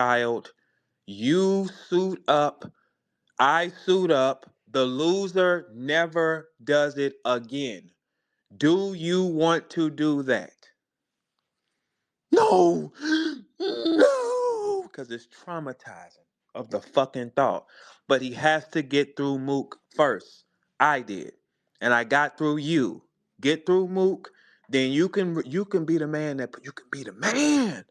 child. You suit up. I suit up. The loser never does it again. Do you want to do that? No, no, because it's traumatizing of the fucking thought. But he has to get through MOOK first. I did, and I got through you. Get through MOOK, then you can be the man that you can be the man.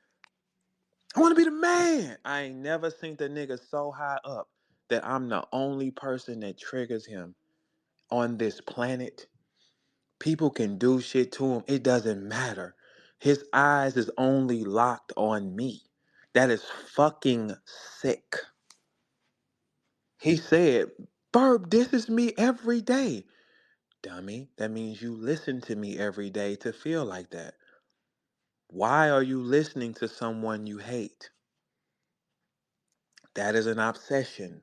I want to be the man. I ain't never seen the nigga so high up that I'm the only person that triggers him on this planet. People can do shit to him. It doesn't matter. His eyes is only locked on me. That is fucking sick. He said, Verb, this is me every day. Dummy, that means you listen to me every day to feel like that. Why are you listening to someone you hate? That is an obsession.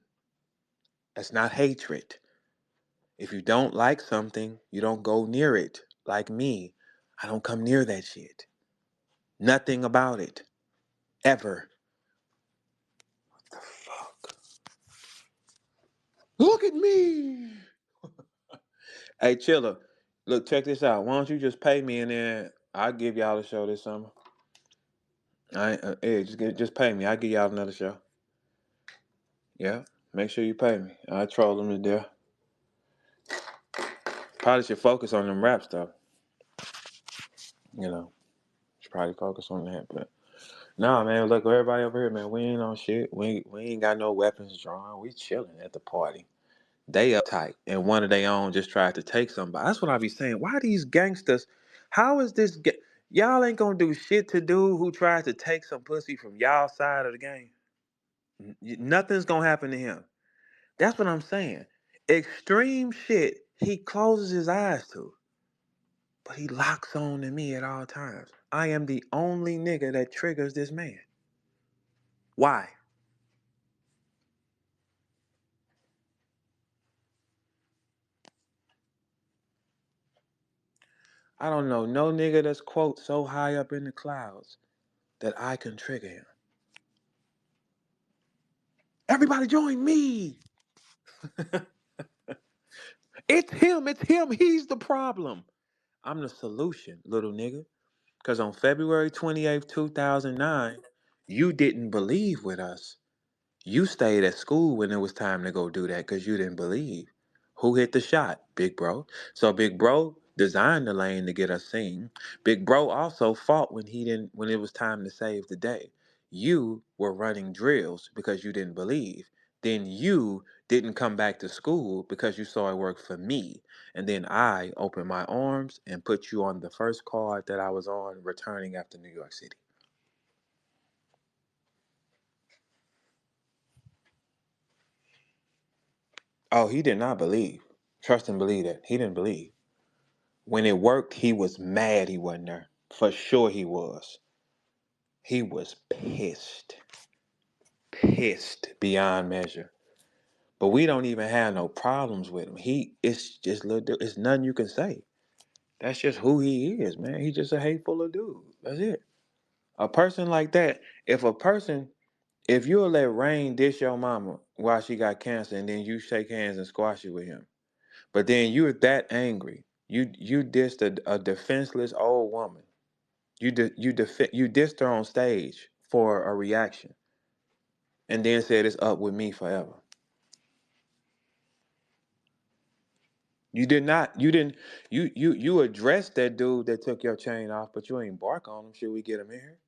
That's not hatred. If you don't like something, you don't go near it. Like me, I don't come near that shit. Nothing about it. Ever. The fuck? Look at me. Hey, Chiller. Look, check this out. Why don't you just pay me and then I'll give y'all a show this summer. Hey, just pay me. I'll give y'all another show. Yeah, make sure you pay me. I troll them to death. Probably should focus on them rap stuff. You know, should probably focus on that. But nah, man. Look, everybody over here, man. We ain't on shit. We ain't got no weapons drawn. We chilling at the party. They uptight, and one of their own just tried to take somebody. That's what I be saying. Why these gangsters? How is this? Y'all ain't gonna do shit to dude who tries to take some pussy from y'all side of the game. Nothing's gonna happen to him. That's what I'm saying. Extreme shit he closes his eyes to, but he locks on to me at all times. I am the only nigga that triggers this man. Why? I don't know no nigga that's quote so high up in the clouds that I can trigger him. Everybody join me. It's him. It's him. He's the problem. I'm the solution, little nigga. Because on February 28th, 2009, you didn't believe with us. You stayed at school when it was time to go do that because you didn't believe. Who hit the shot? Big Bro. So Big Bro designed the lane to get us seen. Big Bro also fought when it was time to save the day. You were running drills because you didn't believe. Then you didn't come back to school because you saw it work for me. And then I opened my arms and put you on the first card that I was on returning after New York City. Oh, he did not believe. Trust and believe that. He didn't believe. When it worked, he was mad he wasn't there. For sure he was. He was pissed. Pissed beyond measure. But we don't even have no problems with him. It's just it's nothing you can say. That's just who he is, man. He's just a hateful of dude. That's it. A person like that, if you'll let Rain dish your mama while she got cancer and then you shake hands and squash it with him, but then you're that angry. You dissed a defenseless old woman. You dissed her on stage for a reaction, and then said it's up with me forever. You did not. You didn't. You addressed that dude that took your chain off, but you ain't bark on him. Should we get him in here?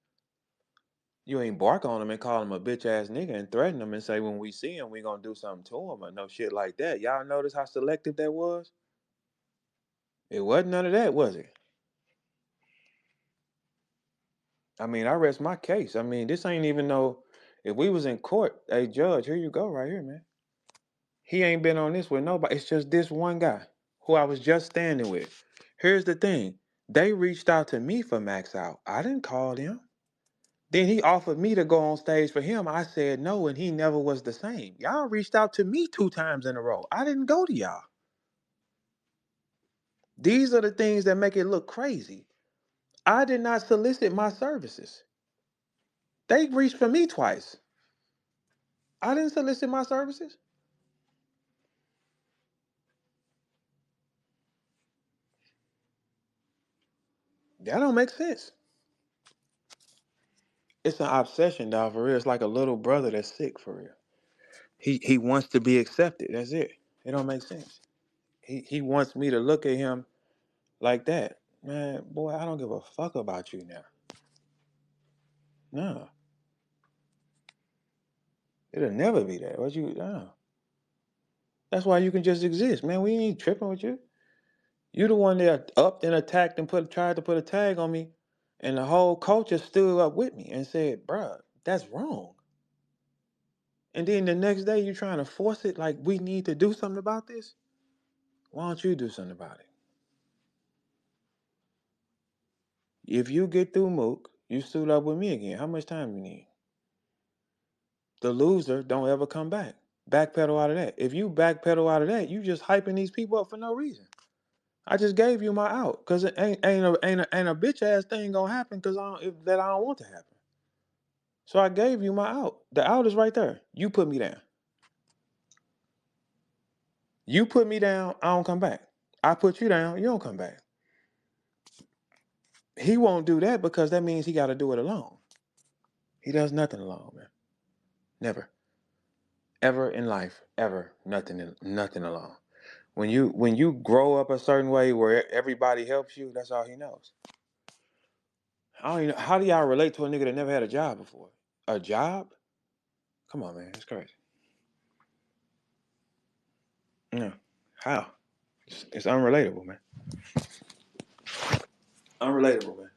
You ain't bark on him and call him a bitch ass nigga and threaten him and say when we see him we gonna do something to him or no shit like that. Y'all notice how selective that was? It wasn't none of that, was it? I mean, I rest my case. I mean, this ain't even no. If we was in court, hey judge, here you go, right here, man. He ain't been on this with nobody. It's just this one guy who I was just standing with. Here's the thing: they reached out to me for Max Out. I didn't call them. Then he offered me to go on stage for him. I said no, and he never was the same. Y'all reached out to me 2 times in a row. I didn't go to y'all. These are the things that make it look crazy. I did not solicit my services. They reached for me twice. I didn't solicit my services. That don't make sense. It's an obsession, dog, for real. It's like a little brother that's sick, for real. He wants to be accepted. That's it. It don't make sense. He wants me to look at him like that. Man, boy, I don't give a fuck about you now. No. It'll never be that. What you no. That's why you can just exist, man. We ain't tripping with you. You the one that upped and attacked and tried to put a tag on me, and the whole culture stood up with me and said, bruh, that's wrong. And then the next day you trying to force it like we need to do something about this? Why don't you do something about it? If you get through Mook, you suit up with me again. How much time you need? The loser don't ever come back. Backpedal out of that. If you backpedal out of that, you just hyping these people up for no reason. I just gave you my out because it ain't a bitch ass thing gonna happen because I don't want to happen. So I gave you my out. The out is right there. You put me down. You put me down. I don't come back. I put you down. You don't come back. He won't do that because that means he got to do it alone. He does nothing alone, man. Never, ever in life, ever nothing alone. When you grow up a certain way where everybody helps you, that's all he knows. I don't even know, how do y'all relate to a nigga that never had a job before? A job? Come on, man, it's crazy. Yeah, how? It's unrelatable, man. Unrelatable, man.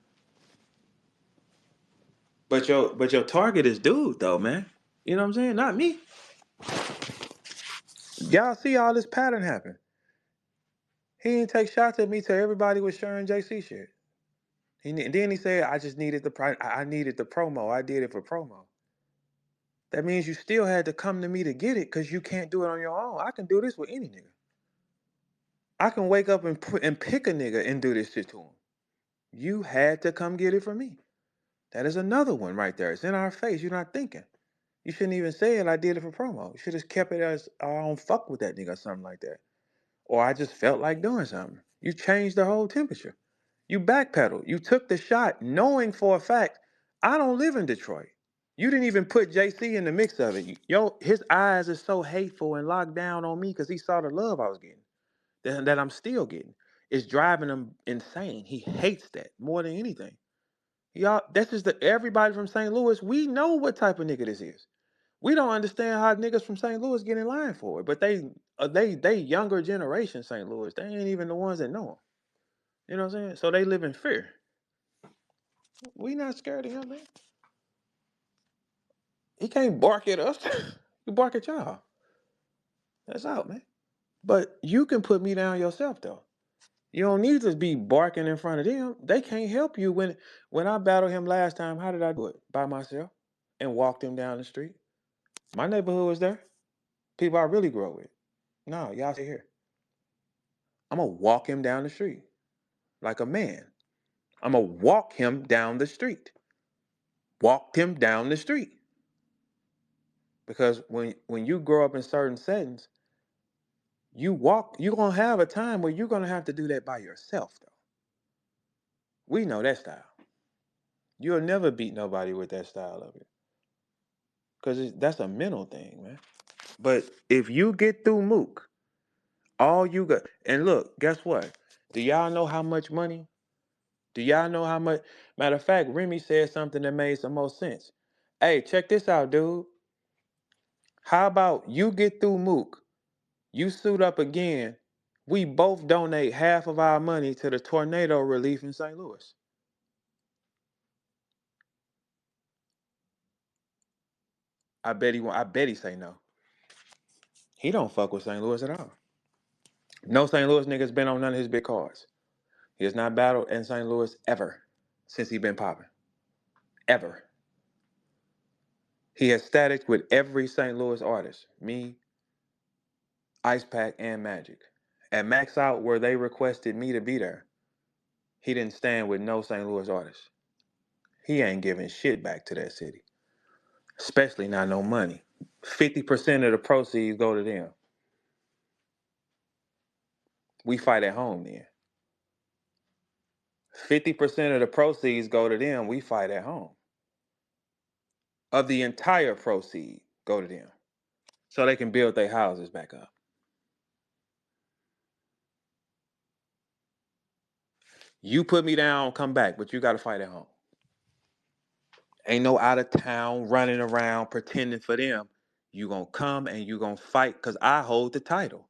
But your target is dude though, man. You know what I'm saying? Not me. Y'all see all this pattern happen. He didn't take shots at me till everybody was sharing JC shit. Then he said, "I just needed I needed the promo. I did it for promo." That means you still had to come to me to get it because you can't do it on your own. I can do this with any nigga. I can wake up and pick a nigga and do this shit to him. You had to come get it from me. That is another one right there. It's in our face. You're not thinking. You shouldn't even say it. I did it for promo. You should have kept it as I don't fuck with that nigga or something like that. Or I just felt like doing something. You changed the whole temperature. You backpedaled. You took the shot knowing for a fact I don't live in Detroit. You didn't even put JC in the mix of it. His eyes are so hateful and locked down on me because he saw the love I was getting, that I'm still getting. It's driving him insane. He hates that more than anything. Y'all, that's just everybody from St. Louis. We know what type of nigga this is. We don't understand how niggas from St. Louis get in line for it, but they younger generation St. Louis. They ain't even the ones that know him. You know what I'm saying? So they live in fear. We not scared of him, man. He can't bark at us. You bark at y'all. That's out, man. But you can put me down yourself, though. You don't need to be barking in front of them. They can't help you. When I battled him last time, how did I do it? By myself and walked him down the street. My neighborhood was there. People I really grew up with. No, y'all stay here. I'm gonna walk him down the street like a man. I'm gonna walk him down the street. Walked him down the street. Because when you grow up in certain settings, you're gonna have a time where you're gonna have to do that by yourself, though. We know that style. You'll never beat nobody with that style of it. Because that's a mental thing, man. But if you get through Mook, all you got, and look, guess what? Do y'all know how much money? Do y'all know how much? Matter of fact, Remy said something that made some more sense. Hey, check this out, dude. How about you get through Mook? You suit up again. We both donate half of our money to the tornado relief in St. Louis. I bet he say no. He don't fuck with St. Louis at all. No St. Louis nigga's been on none of his big cards. He has not battled in St. Louis ever since he been popping. Ever. He has static with every St. Louis artist. Me, Ice Pack, and Magic. At Max Out, where they requested me to be there, he didn't stand with no St. Louis artist. He ain't giving shit back to that city. Especially not no money. 50% of the proceeds go to them. We fight at home then. 50% of the proceeds go to them. We fight at home. Of the entire proceed go to them. So they can build their houses back up. You put me down, come back, but you got to fight at home. Ain't no out of town running around pretending for them. You gonna come and you gonna fight because I hold the title.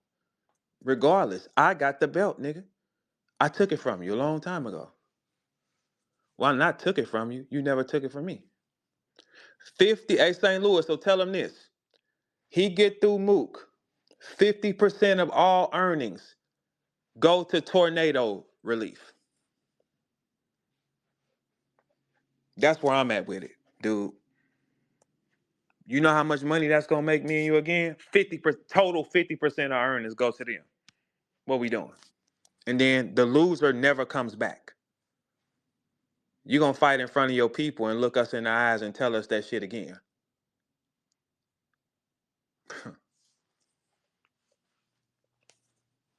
Regardless, I got the belt, nigga. I took it from you a long time ago. Well, I not took it from you. You never took it from me. 50, hey, St. Louis, so tell him this. He get through Mook. 50% of all earnings go to tornado relief. That's where I'm at with it, dude. You know how much money that's gonna make me and you again? 50% total 50% of earnings go to them. What we doing? And then the loser never comes back. You gonna fight in front of your people and look us in the eyes and tell us that shit again.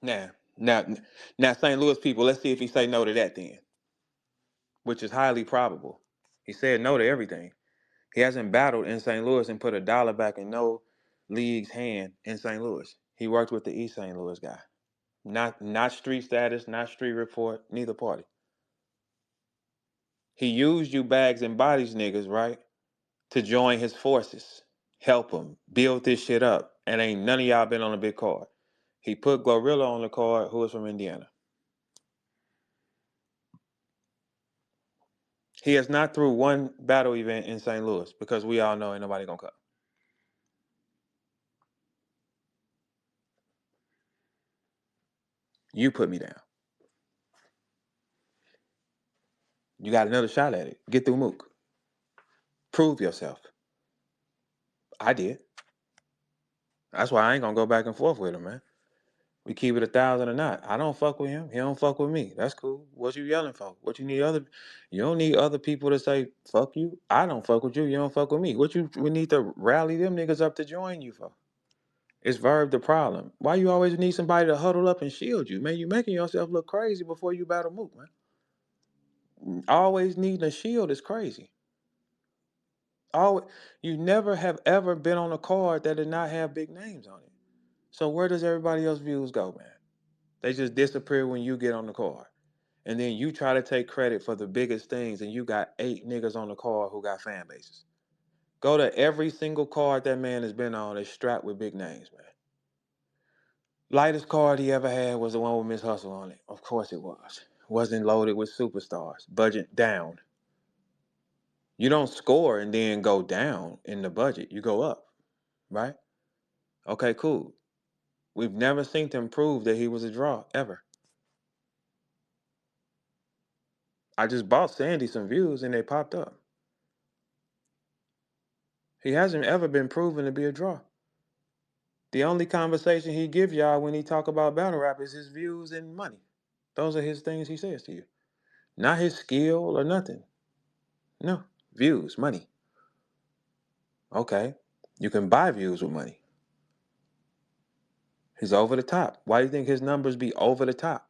now, now, now, St. Louis people, let's see if he say no to that then, which is highly probable. He said no to everything. He hasn't battled in St. Louis and put a dollar back in no league's hand in St. Louis. He worked with the East St. Louis guy. Not street status, not street report, neither party. He used you bags and bodies niggas, right? To join his forces. Help him. Build this shit up. And ain't none of y'all been on a big card. He put Glorilla on the card, who is from Indiana. He has not threw one battle event in St. Louis because we all know ain't nobody gonna come. You put me down. You got another shot at it. Get through Mook. Prove yourself. I did. That's why I ain't gonna go back and forth with him, man. We keep it 1,000 or not. I don't fuck with him. He don't fuck with me. That's cool. What you yelling for? What you need other? You don't need other people to say fuck you. I don't fuck with you. You don't fuck with me. What you? We need to rally them niggas up to join you for. It's VERB the problem. Why you always need somebody to huddle up and shield you, man? You making yourself look crazy before you battle Mook, man. Always needing a shield is crazy. Always, you never have ever been on a card that did not have big names on it. So where does everybody else's views go, man? They just disappear when you get on the card. And then you try to take credit for the biggest things and you got 8 niggas on the card who got fan bases. Go to every single card that man has been on is strapped with big names, man. Lightest card he ever had was the one with Miss Hustle on it. Of course it was. Wasn't loaded with superstars. Budget down. You don't score and then go down in the budget. You go up, right? Okay, cool. We've never seen him prove that he was a draw, ever. I just bought Sandy some views and they popped up. He hasn't ever been proven to be a draw. The only conversation he give y'all when he talk about battle rap is his views and money. Those are his things he says to you. Not his skill or nothing. No. Views, money. Okay. You can buy views with money. He's over the top. Why do you think his numbers be over the top?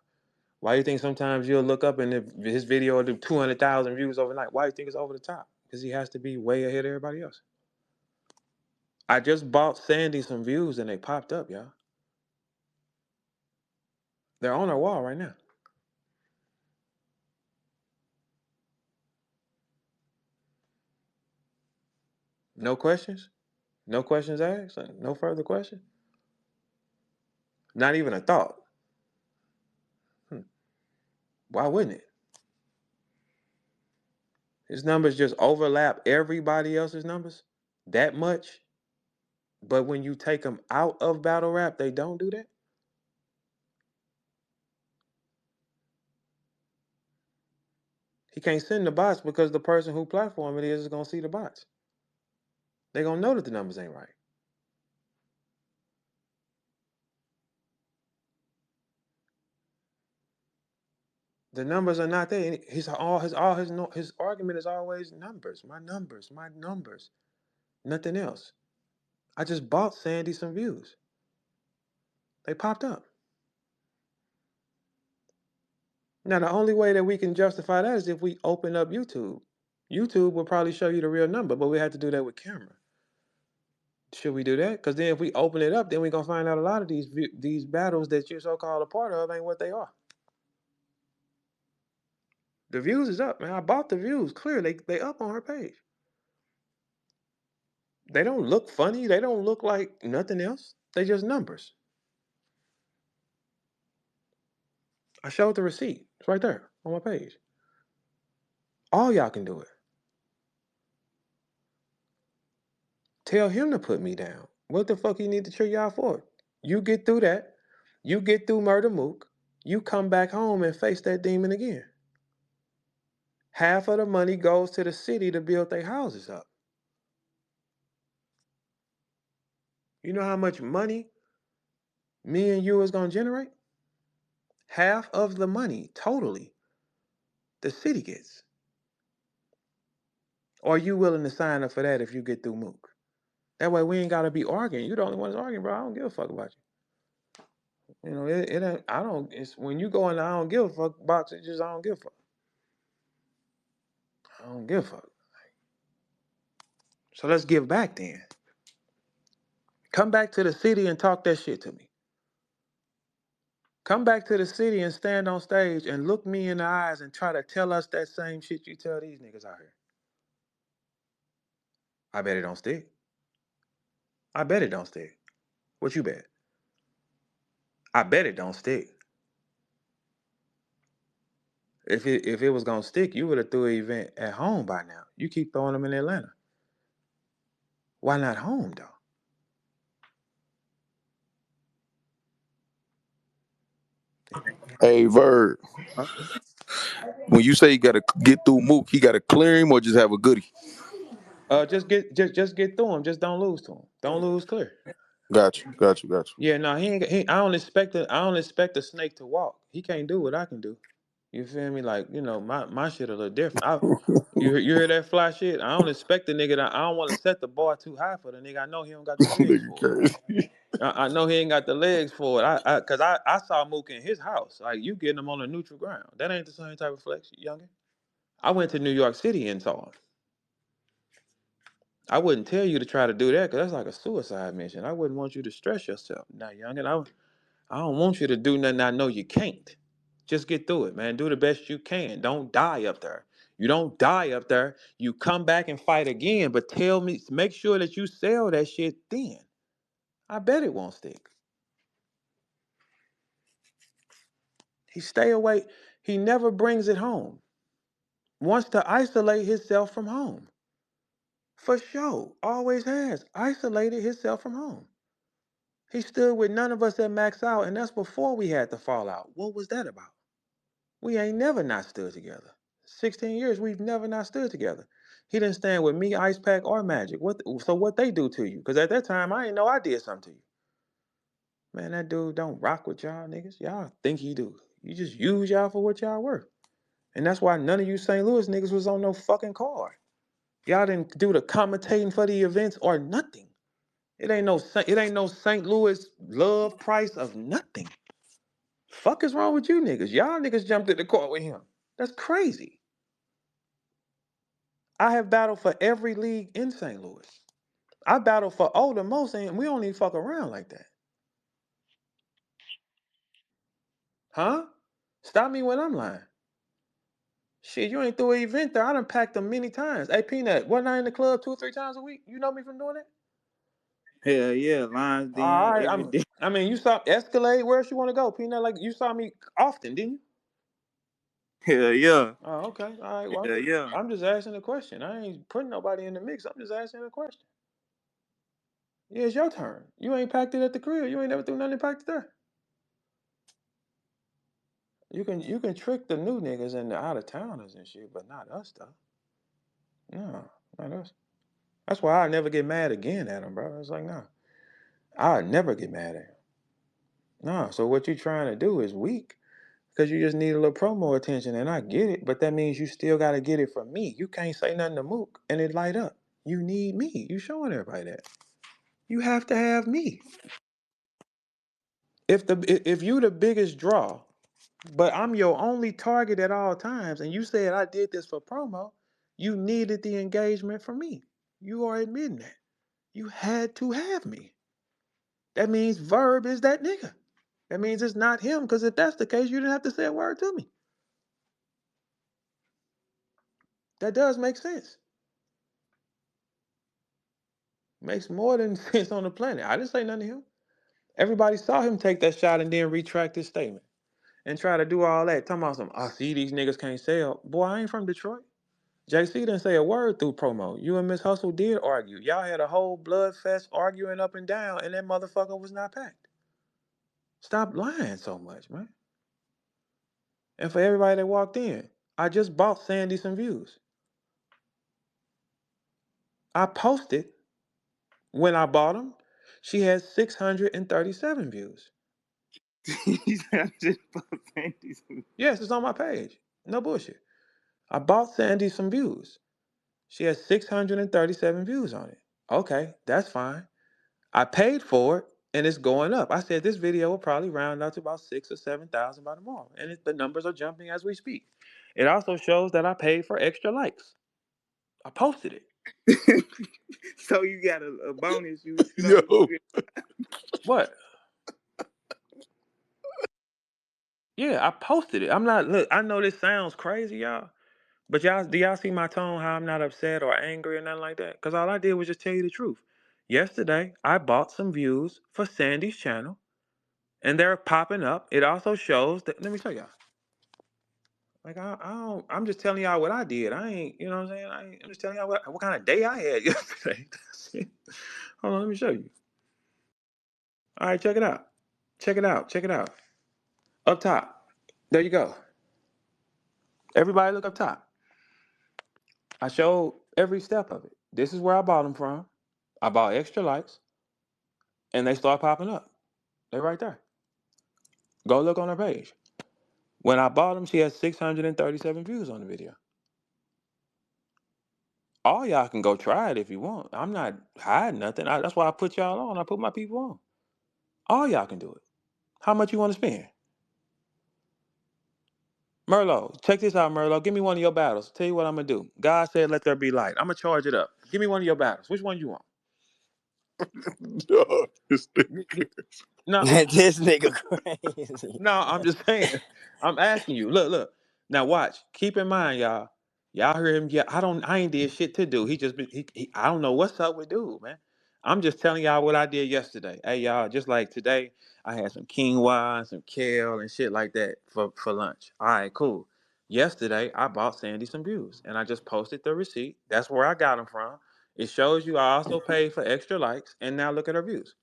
Why do you think sometimes you'll look up and his video will do 200,000 views overnight? Why do you think it's over the top? Because he has to be way ahead of everybody else. I just bought Sandy some views and they popped up, y'all. They're on our wall right now. No questions? No questions asked? No further questions? Not even a thought. Why wouldn't it? His numbers just overlap everybody else's numbers that much. But when you take them out of battle rap, they don't do that. He can't send the bots because the person who platform it is going to see the bots. They're going to know that the numbers ain't right. The numbers are not there. His argument is always numbers, my numbers, my numbers, nothing else. I just bought Sandy some views. They popped up. Now, the only way that we can justify that is if we open up YouTube. YouTube will probably show you the real number, but we have to do that with camera. Should we do that? Because then if we open it up, then we're going to find out a lot of these battles that you're so-called a part of ain't what they are. The views is up, man. I bought the views. Clear, they up on her page. They don't look funny. They don't look like nothing else. They just numbers. I showed the receipt. It's right there on my page. All y'all can do it. Tell him to put me down. What the fuck you need to trick y'all for? You get through that. You get through Murder Mook. You come back home and face that demon again. Half of the money goes to the city to build their houses up. You know how much money me and you is going to generate? Half of the money, totally, the city gets. Are you willing to sign up for that if you get through Mook? That way we ain't got to be arguing. You the only one that's arguing, bro. I don't give a fuck about you. You know, it ain't, I don't, it's when you go in the I don't give a fuck box, it's just I don't give a fuck. I don't give a fuck. So let's give back then. Come back to the city and talk that shit to me. Come back to the city and stand on stage and look me in the eyes and try to tell us that same shit you tell these niggas out here. I bet it don't stick. I bet it don't stick. What you bet? I bet it don't stick. If it was gonna stick, you would have threw an event at home by now. You keep throwing them in Atlanta. Why not home though? Hey, Verb. Huh? When you say you gotta get through Mook, he gotta clear him or just have a goodie? Just get through him. Just don't lose to him. Don't lose clear. Got you, got you, got you. Yeah, no, he ain't. I don't expect a snake to walk. He can't do what I can do. You feel me? Like, you know, my shit a little different. You hear that fly shit? I don't expect the nigga. I don't want to set the bar too high for the nigga. I know he don't got the legs Nigga for it. crazy. I know he ain't got the legs for it. Cause I saw Mook in his house. Like, you getting him on a neutral ground. That ain't the same type of flex, youngin. I went to New York City and saw him. I wouldn't tell you to try to do that because that's like a suicide mission. I wouldn't want you to stress yourself. Now, youngin, I don't want you to do nothing I know you can't. Just get through it, man. Do the best you can. Don't die up there. You don't die up there. You come back and fight again, but tell me, make sure that you sell that shit then. I bet it won't stick. He stay away. He never brings it home. Wants to isolate himself from home. For sure. Always has. Isolated himself from home. He stood with none of us at Max Out, and that's before we had the fallout. What was that about? We ain't never not stood together. 16 years, we've never not stood together. He didn't stand with me, Ice Pack, or Magic. So what they do to you? Because at that time, I didn't know I did something to you. Man, that dude don't rock with y'all niggas. Y'all think he do. You just use y'all for what y'all worth. And that's why none of you St. Louis niggas was on no fucking card. Y'all didn't do the commentating for the events or nothing. It ain't no St. Louis love price of nothing. Fuck is wrong with you niggas? Y'all niggas jumped in the court with him. That's crazy. I have battled for every league in St. Louis. I battled for all the most, and we don't even fuck around like that. Huh? Stop me when I'm lying. Shit, you ain't through an event there. I done packed them many times. Hey, Peanut, wasn't I in the club 2 or 3 times a week? You know me from doing that? Hell yeah, lines All then right. every day. I mean, you saw Escalade. Where else you want to go, Peanut? Like, you saw me often, didn't you? Hell yeah, Oh, okay. All right. Well, hell yeah. I'm just asking a question. I ain't putting nobody in the mix. I'm just asking a question. Yeah, it's your turn. You ain't packed it at the crib. You ain't never threw nothing packed it there. You can trick the new niggas and the out of towners and shit, but not us though. No, not us. That's why I never get mad again at him, bro. It's like, nah, I never get mad at him. Nah. So what you trying to do is weak because you just need a little promo attention, and I get it, but that means you still got to get it from me. You can't say nothing to Mook and it light up. You need me. You showing everybody that. You have to have me. If you the biggest draw, but I'm your only target at all times, and you said I did this for promo, you needed the engagement from me. You are admitting that. You had to have me. That means Verb is that nigga. That means it's not him, because if that's the case, you didn't have to say a word to me. That does make sense. Makes more than sense on the planet. I didn't say nothing to him. Everybody saw him take that shot and then retract his statement and try to do all that. Talking about some, I see these niggas can't sell. Boy, I ain't from Detroit. JC didn't say a word through promo. You and Miss Hustle did argue. Y'all had a whole blood fest arguing up and down, and that motherfucker was not packed. Stop lying so much, man. And for everybody that walked in, I just bought Sandy some views. I posted when I bought them. She had 637 views. Yes, it's on my page. No bullshit. I bought Sandy some views. She has 637 views on it. Okay, that's fine. I paid for it, and it's going up. I said this video will probably round out to about 6,000 or 7,000 by tomorrow, and the numbers are jumping as we speak. It also shows that I paid for extra likes. I posted it. So you got a bonus. You Yo. What? Yeah, I posted it. I'm not. Look, I know this sounds crazy, y'all. But y'all, do y'all see my tone? How I'm not upset or angry or nothing like that? Because all I did was just tell you the truth. Yesterday, I bought some views for Sandy's channel, and they're popping up. It also shows that. Let me show y'all. Like I don't. I'm just telling y'all what I did. I ain't. You know what I'm saying? I'm just telling y'all what kind of day I had yesterday. Hold on, let me show you. All right, check it out. Check it out. Check it out. Up top. There you go. Everybody look up top. I showed every step of it. This is where I bought them from. I bought extra likes, and they start popping up. They're right there. Go look on her page. When I bought them, she had 637 views on the video. All y'all can go try it if you want. I'm not hiding nothing. That's why I put y'all on. I put my people on. All y'all can do it. How much you want to spend? Merlot, check this out, Merlot. Give me one of your battles. Tell you what I'm going to do. God said, let there be light. I'm going to charge it up. Give me one of your battles. Which one you want? No, No, This nigga crazy. no, I'm just saying. I'm asking you. Look, look. Now watch. Keep in mind, y'all. Y'all hear him? Yeah, I ain't did shit to do. He just been. I don't know what's up with dude, man. I'm just telling y'all what I did yesterday. Hey, y'all. Just like today, I had some quinoa and some kale and shit like that for lunch. All right, cool. Yesterday, I bought Sandy some views, and I just posted the receipt. That's where I got them from. It shows you I also paid for extra likes, and now look at her views.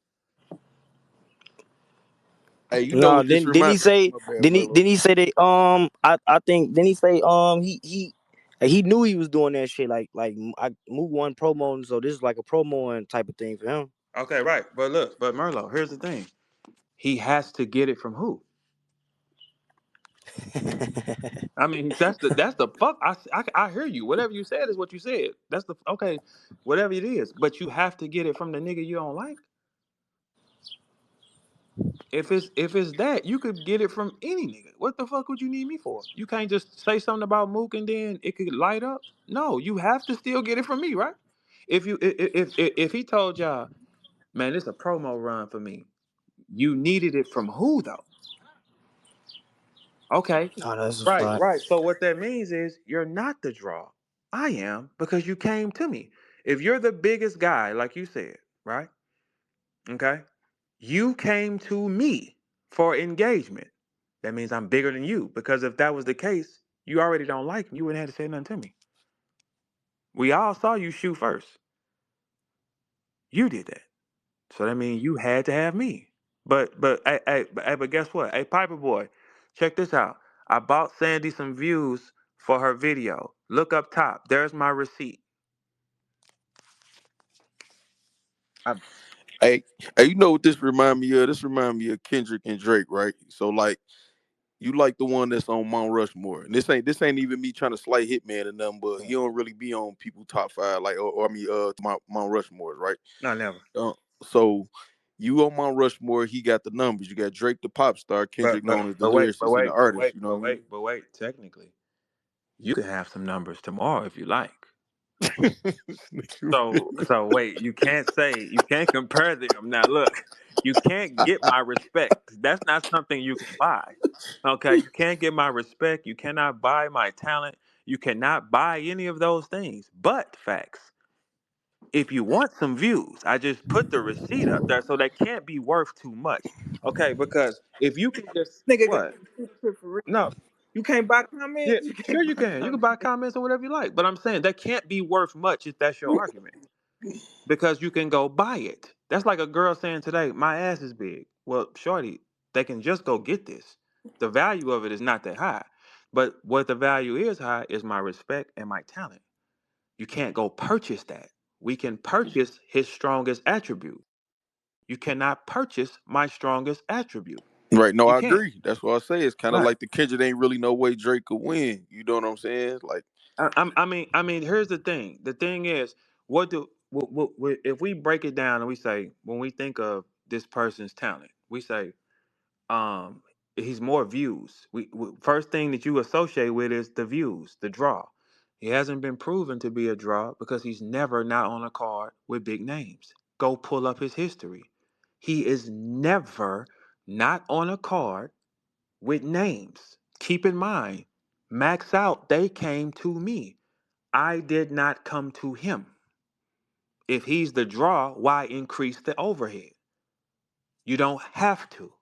Hey, you know No, what this didn't he remind? say? My bad, Didn't Merlo. he say that? I think didn't he say he knew he was doing that shit like I move one promo, and so this is like a promo and type of thing for him. Okay, right. But look, but Merlo, here's the thing. He has to get it from who? I mean, that's the fuck. I hear you. Whatever you said is what you said. That's the okay. Whatever it is, but you have to get it from the nigga you don't like. If it's that, you could get it from any nigga. What the fuck would you need me for? You can't just say something about Mook and then it could light up. No, you have to still get it from me, right? If he told y'all, man, this a promo run for me. You needed it from who though? Okay. Oh, that's a Right, fact. right. So what that means is you're not the draw. I am because you came to me. If you're the biggest guy, like you said, right? Okay. You came to me for engagement. That means I'm bigger than you. Because if that was the case, you already don't like me. You wouldn't have to say nothing to me. We all saw you shoot first. You did that. So that means you had to have me. But guess what? Hey, Piper Boy, check this out. I bought Sandy some views for her video. Look up top. There's my receipt. I, Hey, hey, you know what this remind me of? This remind me of Kendrick and Drake, right? So like, you like the one that's on Mount Rushmore, and this ain't even me trying to slight Hitman or nothing, but he don't really be on people top five, like or I mean, Mount Rushmore, right? no, never. So you on Mount Rushmore, he got the numbers. You got Drake, the pop star, But Kendrick but known as the but wait, but lyricist and the wait, but artist. wait, You know but what I mean? wait, but wait. Technically, you could have some numbers tomorrow if you like. So wait, you can't compare them. Now look, you can't get my respect. That's not something you can buy. Okay, you can't get my respect. You cannot buy my talent. You cannot buy any of those things. But facts. If you want some views, I just put the receipt up there, so that can't be worth too much. Okay, because if you can just Nigga got what? this shit for real. No, You can't buy yeah, comments. You sure can't you buy can. You can comments. buy comments or whatever you like. But I'm saying that can't be worth much if that's your argument. Because you can go buy it. That's like a girl saying today, my ass is big. Well, shorty, they can just go get this. The value of it is not that high. But what the value is high is my respect and my talent. You can't go purchase that. We can purchase his strongest attribute. You cannot purchase my strongest attribute. Right. No, You I can't. agree. That's what I say. It's kind of Right. like the Kendrick ain't really no way Drake could win. You know what I'm saying? Like, I mean, here's the thing. The thing is, if we break it down and we say when we think of this person's talent, we say um he's more views. First thing that you associate with is the views, the draw. He hasn't been proven to be a draw because he's never not on a card with big names. Go pull up his history. He is never not on a card with names. Keep in mind, max out, they came to me. I did not come to him. If he's the draw, why increase the overhead? You don't have to.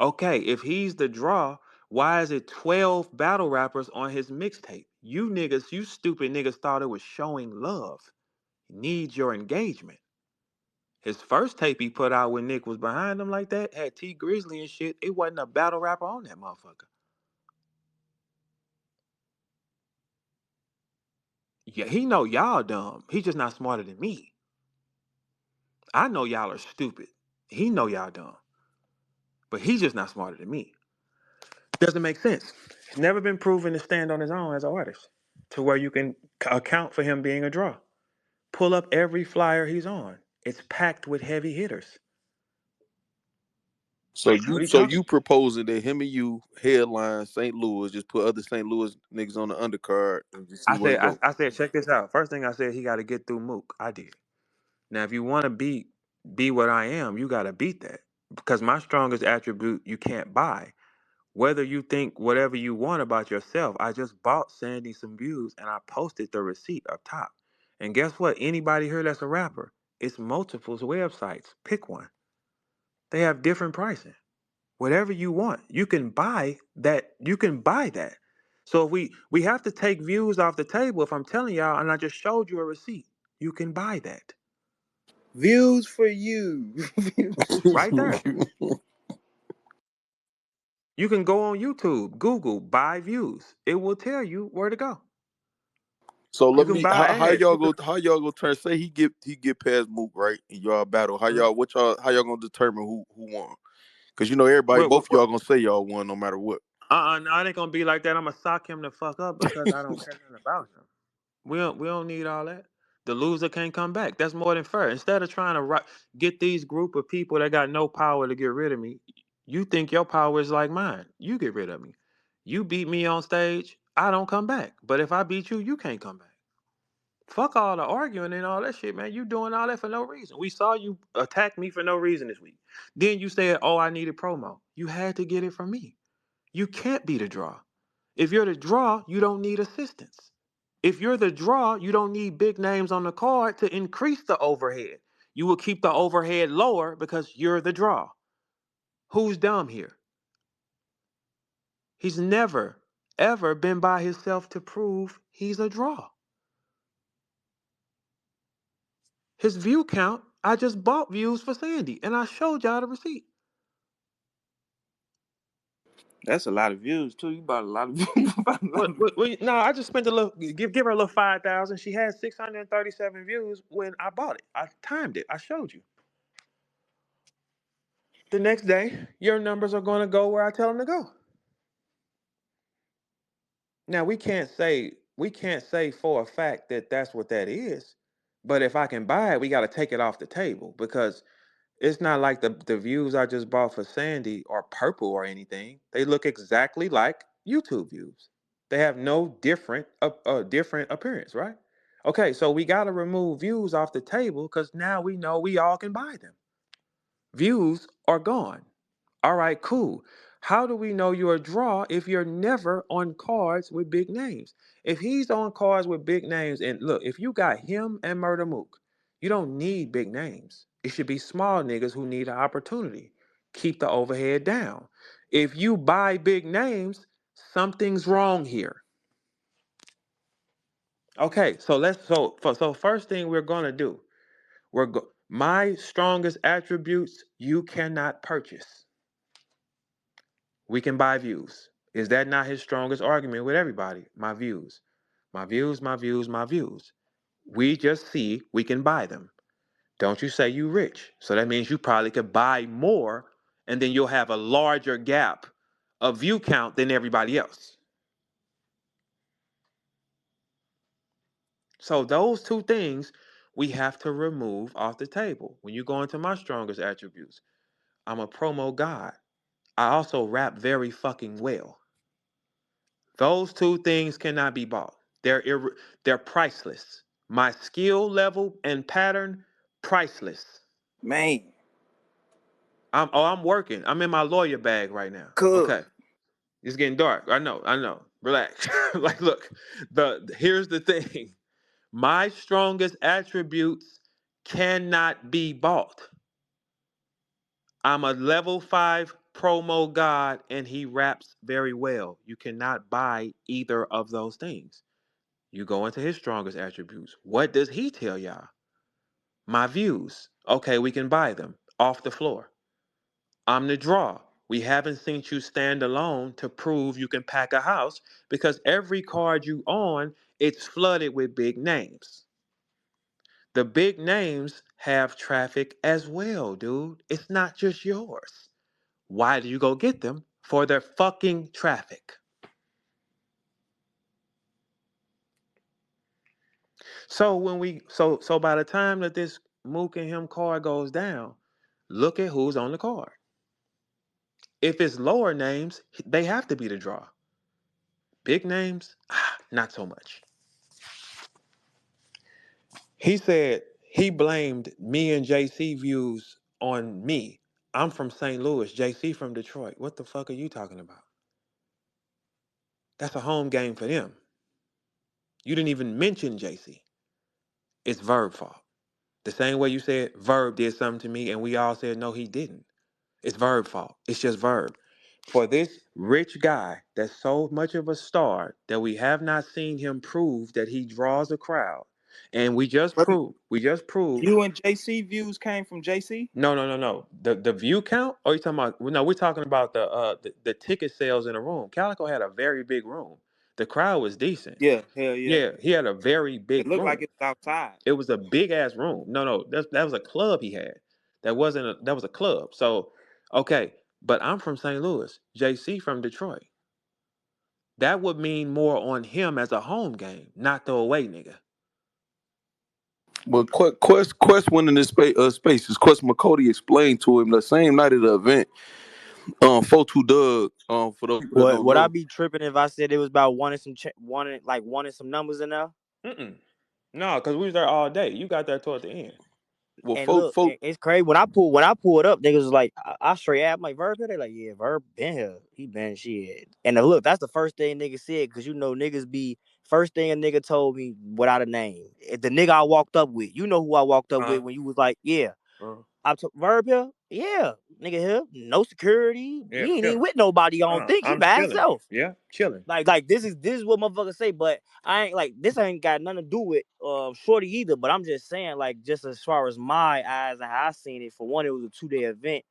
Okay, if he's the draw, why is it 12 battle rappers on his mixtape? You niggas, you stupid niggas thought it was showing love. Needs your engagement. His first tape he put out when Nick was behind him like that had T Grizzly and shit. It wasn't a battle rapper on that motherfucker. Yeah, he know y'all dumb. He just not smarter than me. I know y'all are stupid. He know y'all dumb. But he's just not smarter than me. Doesn't make sense. He's never been proven to stand on his own as an artist to where you can account for him being a draw. Pull up every flyer he's on. It's packed with heavy hitters. so What you are you so talking you proposing that him and you headline St. Louis, just put other St. Louis niggas on the undercard and just see about? where it go. I said, check this out. First thing I said, he got to get through Mook. I did. Now, if you want to be what I am, you got to beat that because my strongest attribute you can't buy. Whether you think whatever you want about yourself, I just bought Sandy some views and I posted the receipt up top. And guess what? Anybody here that's a rapper, it's multiple websites. Pick one. They have different pricing. Whatever you want, you can buy that. You can buy that. So if we have to take views off the table. If I'm telling y'all, and I just showed you a receipt, you can buy that Views for you. right there. You can go on YouTube, Google, buy views. It will tell you where to go. So You let can me buy ads. You can, how y'all go turn say he get past Mook, right? And y'all battle. How y'all gonna determine who won? Cause you know everybody, well, both of y'all gonna say y'all won no matter what. no, it ain't gonna be like that. I'm gonna sock him the fuck up because I don't care nothing about him. We don't need all that. The loser can't come back. That's more than fair. Instead of trying to get these group of people that got no power to get rid of me, you think your power is like mine. You get rid of me. You beat me on stage, I don't come back. But if I beat you, you can't come back. Fuck all the arguing and all that shit, man. You doing all that for no reason. We saw you attack me for no reason this week. Then you said, "Oh, I needed promo." You had to get it from me. You can't be the draw. If you're the draw, you don't need assistance. If you're the draw, you don't need big names on the card to increase the overhead. You will keep the overhead lower because you're the draw. Who's dumb here? He's never, ever been by himself to prove he's a draw. His view count, I just bought views for Sandy and I showed y'all the receipt. That's a lot of views too. You bought a lot of views. No, I just spent a little, give her a little 5,000. She had 637 views when I bought it. I timed it. I showed you. The next day, your numbers are going to go where I tell them to go. Now we can't say for a fact that that's what that is. But if I can buy it, we got to take it off the table because it's not like the views I just bought for Sandy are purple or anything. They look exactly like YouTube views. They have no different appearance, right? Okay, so we got to remove views off the table because now we know we all can buy them. Views are gone. All right, cool. How do we know you're a draw if you're never on cards with big names? If he's on cards with big names, and look, if you got him and Murder Mook, you don't need big names. It should be small niggas who need an opportunity. Keep the overhead down. If you buy big names, something's wrong here. Okay, so first thing we're gonna do, my strongest attributes you cannot purchase. We can buy views. Is that not his strongest argument with everybody? My views. My views, my views, my views. We just see we can buy them. Don't you say you rich. So that means you probably could buy more and then you'll have a larger gap of view count than everybody else. So those two things we have to remove off the table. When you go into my strongest attributes, I'm a promo god. I also rap very fucking well. Those two things cannot be bought. They're priceless. My skill level and pattern, priceless. Man, I'm working. I'm in my lawyer bag right now. cuz. Okay. It's getting dark. I know. Relax. Like, look, here's the thing. My strongest attributes cannot be bought. I'm a level 5 promo god and he raps very well. You cannot buy either of those things. You go into his strongest attributes. What does he tell y'all? My views. Okay, we can buy them off the floor. I'm the draw. We haven't seen you stand alone to prove you can pack a house because every card you own, it's flooded with big names. The big names have traffic as well, dude. It's not just yours. Why do you go get them? For their fucking traffic. So so by the time that this Mook and him card goes down, look at who's on the card. If it's lower names, they have to be the draw. Big names, not so much. He said he blamed me and JC views on me. I'm from St. Louis, JC from Detroit. What the fuck are you talking about? That's a home game for them. You didn't even mention JC. It's VERB fault. The same way you said VERB did something to me and we all said no, he didn't. It's VERB fault. It's just VERB. For this rich guy that's so much of a star that we have not seen him prove that he draws a crowd. And But we just proved, you and JC views came from JC? no. The view count? Or you talking about, no, we're talking about the ticket sales in the room. Calico had a very big room. The crowd was decent. Yeah, hell yeah. Yeah, he had a very It big looked like room. it was outside. It was a big ass room. No, that was a club he had. That was a club. So, okay, but I'm from St. Louis. JC from Detroit. That would mean more on him as a home game, not the away nigga. But Quest went in this spaces. Quest McCody explained to him the same night of the event. 4-2 Doug. For those people that What don't would I know, be tripping if I said it was about wanting some numbers in there? Mm-mm. No, because we was there all day. You got there toward the end. well, And look, folk, it's crazy. When I pulled up, niggas was like, I straight asked, I'm like, Verb here? They like, yeah, Verb been here. He been shit. And look, that's the first thing niggas said, because you know niggas be first thing a nigga told me without a name. The nigga I walked up with, you know who I walked up Uh, with when you was like, yeah. uh, I took Verb here? Yeah. Nigga here, no security. yeah, He ain't even chilling. with nobody, I don't think. He I'm by chilling. himself. Yeah, chilling. Like this is what motherfuckers say, but I ain't like this ain't got nothing to do with Shorty either. But I'm just saying, like, just as far as my eyes and how I seen it, for one, it was a 2-day event.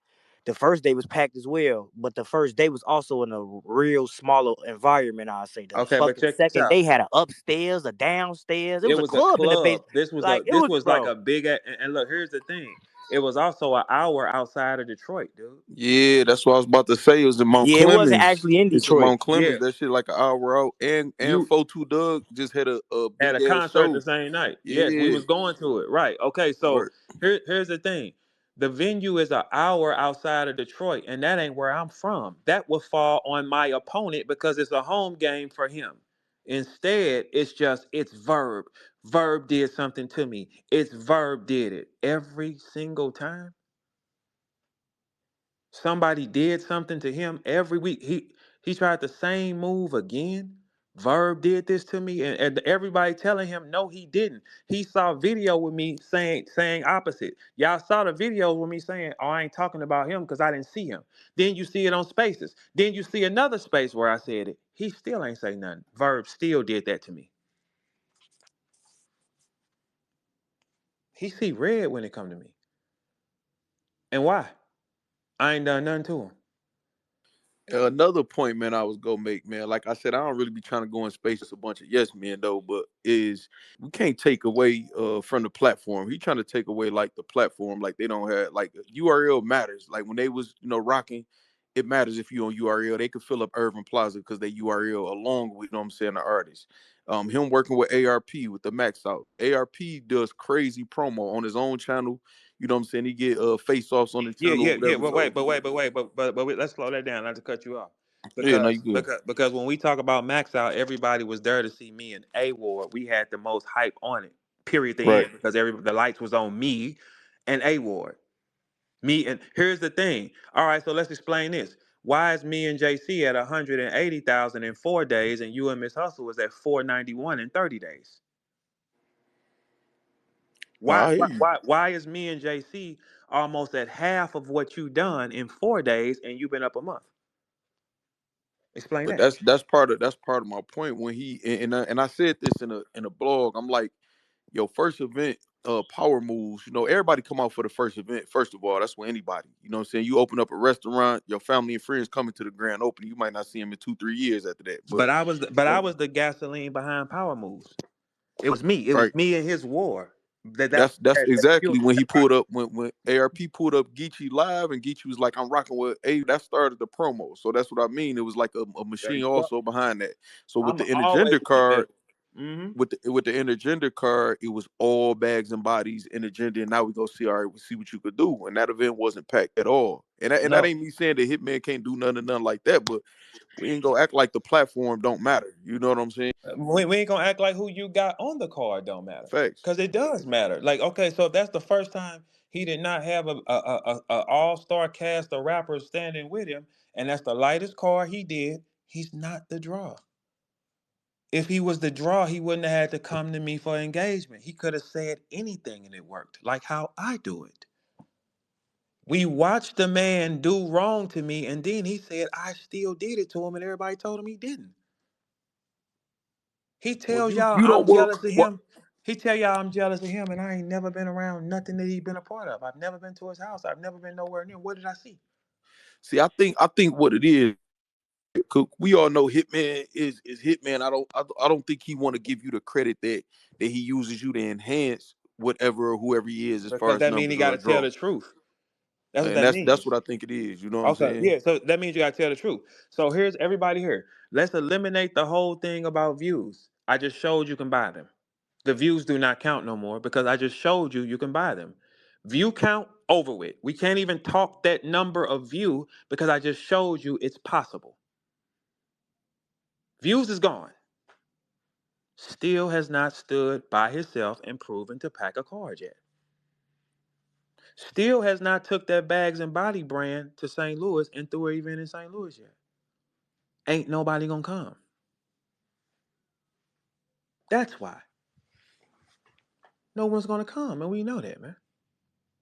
The first day was packed as well, but the first day was also in a real smaller environment. I say the Okay, but fucking check this second out. day had an upstairs, a downstairs. It It was a was a club in the base. club. This was Like a it this was, was like bro. a and look, here's the thing. It was also an hour outside of Detroit, dude. Yeah, that's what I was about to say. It was in Mount Yeah, it wasn't Clemens. actually in It's in Detroit. Mount Yeah. Clemens. That shit like an hour out. And You 42 Doug just had a had big a ass concert the show. same night. Yes, we Yeah. was going to it. Right. Okay, so Right. here's the thing. The venue is an hour outside of Detroit, and that ain't where I'm from. That would fall on my opponent because it's a home game for him. Instead, it's Verb. Verb did something to me. It's Verb did it every single time. Somebody did something to him every week. He tried the same move again. Verb did this to me, and everybody telling him no, he didn't. He saw video with me saying opposite. Y'all saw the video with me saying, "Oh, I ain't talking about him because I didn't see him." Then you see it on Spaces. Then you see another space where I said it. He still ain't say nothing. Verb still did that to me. He see red when it come to me, and why? I ain't done nothing to him. Another point, man, I was gonna make, man. Like I said, I don't really be trying to go in spaces a bunch of yes men though, but is we can't take away from the platform. He trying to take away like the platform, like they don't have like URL matters. Like when they was rocking, it matters if you on URL. They could fill up Irving Plaza because they URL along with I'm saying the artist. Him working with ARP with the Max out. ARP does crazy promo on his own channel. You know what I'm saying? He get face offs on the Yeah, channel, yeah, yeah. whatever. But So wait, but wait, but wait, but wait, let's slow that down. Not to cut you off, yeah, no, you good. because when we talk about Max Out, everybody was there to see me and A Ward. We had the most hype on it. Period. The Right. end because the lights was on me and A Ward. Me and here's the thing. All right, so let's explain this. Why is me and JC at 180,000 in 4 days, and you and Miss Hustle was at 491 in 30 days? No, Why, I hear why, you. why, why is me and JC almost at half of what you done in 4 days and you've been up a month? Explain But that. that's part of my point when he and I said this in a blog. I'm like, yo, first event, power moves. Everybody come out for the first event. First of all, that's when anybody. You know what I'm saying? You open up a restaurant, your family and friends coming to the grand opening. You might not see them in 2-3 years after that. But I uh, was the gasoline behind Power Moves. It was me. It was right. me and his war. That's That exactly fueled when he that. pulled up when ARP pulled up Geechee live and Geechee was like, I'm rocking with A. That started the promo. So that's what I mean. It was like a There machine you go. also behind that. So with I'm the always intergender a connector. card, Mm-hmm. with the intergender card, it was all bags and bodies intergender. And now we go see, all right, we see what you could do. And that event wasn't packed at all. And that No, ain't me saying that Hitman can't do nothing like that, but we ain't gonna act like the platform don't matter. You know what I'm saying? we ain't gonna act like who you got on the card don't matter, Facts. because it does matter. Like, okay, so if that's the first time he did not have a all star cast of rappers standing with him, and that's the lightest card he did. He's not the draw. If he was the draw, he wouldn't have had to come to me for engagement. He could have said anything and it worked, like how I do it. We watched the man do wrong to me, and then he said I still did it to him, and everybody told him he didn't. He Well, tells you y'all you I'm don't well, jealous of what him. He tell y'all I'm jealous of him, and I ain't never been around nothing that he been a part of. I've never been to his house. I've never been nowhere near. What did I see? see. I think what it is. 'Cause we all know Hitman is Hitman. I don't think he want to give you the credit that he uses you to enhance whatever or whoever he is as far Because as that means he numbers got or to a tell draw. the truth. That's what And that that's means. what I think it is. You know what I'm Okay, saying? yeah. So that means you got to tell the truth. So here's everybody here. Let's eliminate the whole thing about views. I just showed you can buy them. The views do not count no more because I just showed you you can buy them. View count over with. We can't even talk that number of view because I just showed you it's possible. Views is gone. Still has not stood by himself and proven to pack a card yet. Still has not took that bags and body brand to St. Louis and threw an event in St. Louis yet. Ain't nobody gonna come. That's why. No one's gonna come, and we know that, man.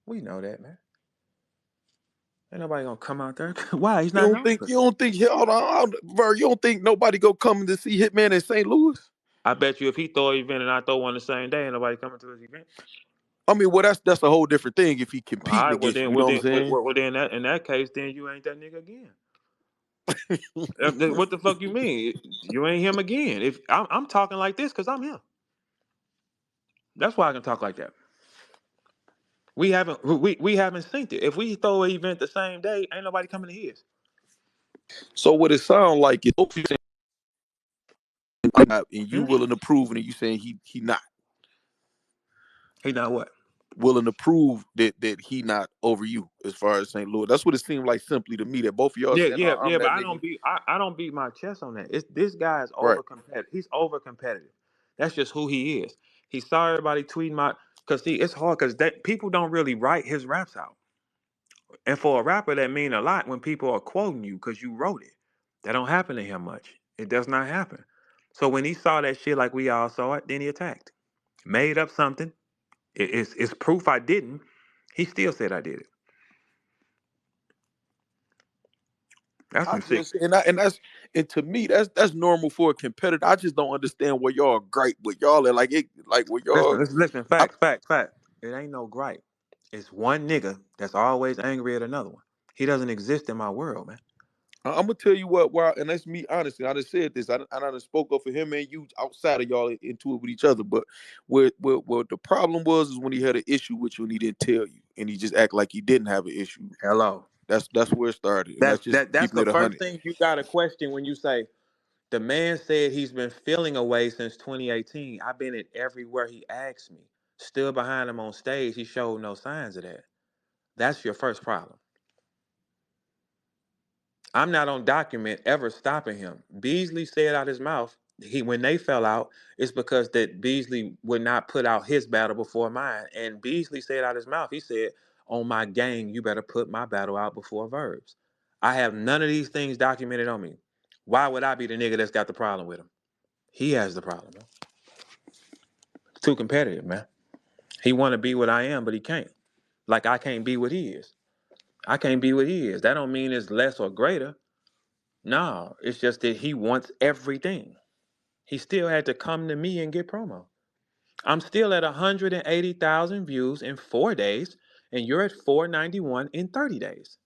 We know that, man. Ain't nobody gonna come out there. Why? He's You not don't known think for you that. don't think hold on, Ver, you don't think nobody go coming to see Hitman in St. Louis? I bet you if he throw an event and I throw one the same day, ain't nobody coming to his event. I mean, well, that's a whole different thing if he All competing right, well against you. then, You well know what I'm then, saying? in that case, then you ain't that nigga again. What the fuck you mean? You ain't him again. If I'm talking like this, cause I'm him. That's why I can talk like that. We haven't synced it. If we throw an event the same day, ain't nobody coming to his. So what it sound like is and you Hmm? willing to prove it, and you saying he not He not what? willing to prove that he not over you as far as St. Louis. That's what it seemed like simply to me. That both of y'all saying, "No, I'm But that I nigga." don't beat I don't beat my chest on that. It's this guy is Right. over competitive. He's over competitive. That's just who he is. He saw everybody tweeting my because see it's hard because that people don't really write his raps out. And for a rapper, that mean a lot when people are quoting you because you wrote it. That don't happen to him much. It does not happen. So when he saw that shit like we all saw it, then he attacked. Made up something. It's proof I didn't. He still said I did it. That's I some sick just shit. and to me that's normal for a competitor. I just don't understand where y'all great with y'all and like where y'all. Listen. I, Facts. It ain't no gripe. It's one nigga that's always angry at another one. He doesn't exist in my world, man. I'm gonna tell you what. Why, and that's me honestly. I just said this. I done spoke up for him and you outside of y'all into it with each other. But where the problem was is when he had an issue with you and he didn't tell you and he just act like he didn't have an issue. Hello. That's where it started, and that's just That's keeping the it 100. first thing you gotta question when you say the man said he's been feeling away since 2018. I've been at everywhere he asked me. Stood behind him on stage. He showed no signs of that. That's your first problem. I'm not on document ever stopping him. Beasley said out his mouth, when they fell out, it's because that Beasley would not put out his battle before mine. And Beasley said out his mouth, he said, on my gang, you better put my battle out before Verbs. I have none of these things documented on me. Why would I be the nigga that's got the problem with him? He has the problem, man. It's too competitive, man. He want to be what I am, but he can't. Like I can't be what he is. I can't be what he is. That don't mean it's less or greater. No, it's just that he wants everything. He still had to come to me and get promo. I'm still at 180,000 views in 4 days, and you're at 491 in 30 days.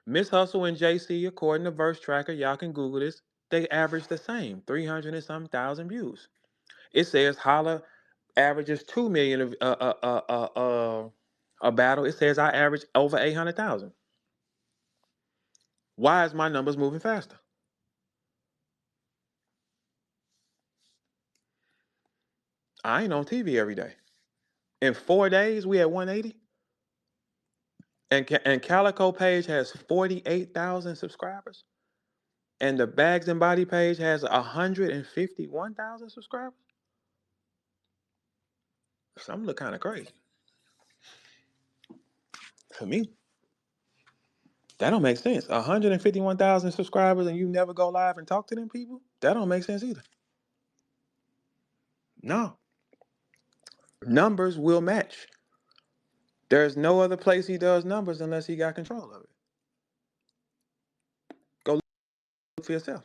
Miss Hustle and JC, according to Verse Tracker, y'all can Google this, they average the same, 300 and some thousand views. It says Holla averages 2 million of a battle. It says I average over 800,000. Why is my numbers moving faster? I ain't on TV every day. In 4 days, we at 180. And Calico page has 48,000 subscribers. And the Bags and Body page has 151,000 subscribers. Some look kind of crazy. For me, that don't make sense. 151,000 subscribers and you never go live and talk to them people? That don't make sense either. No. Numbers will match. There's no other place he does numbers unless he got control of it. Go look for yourself.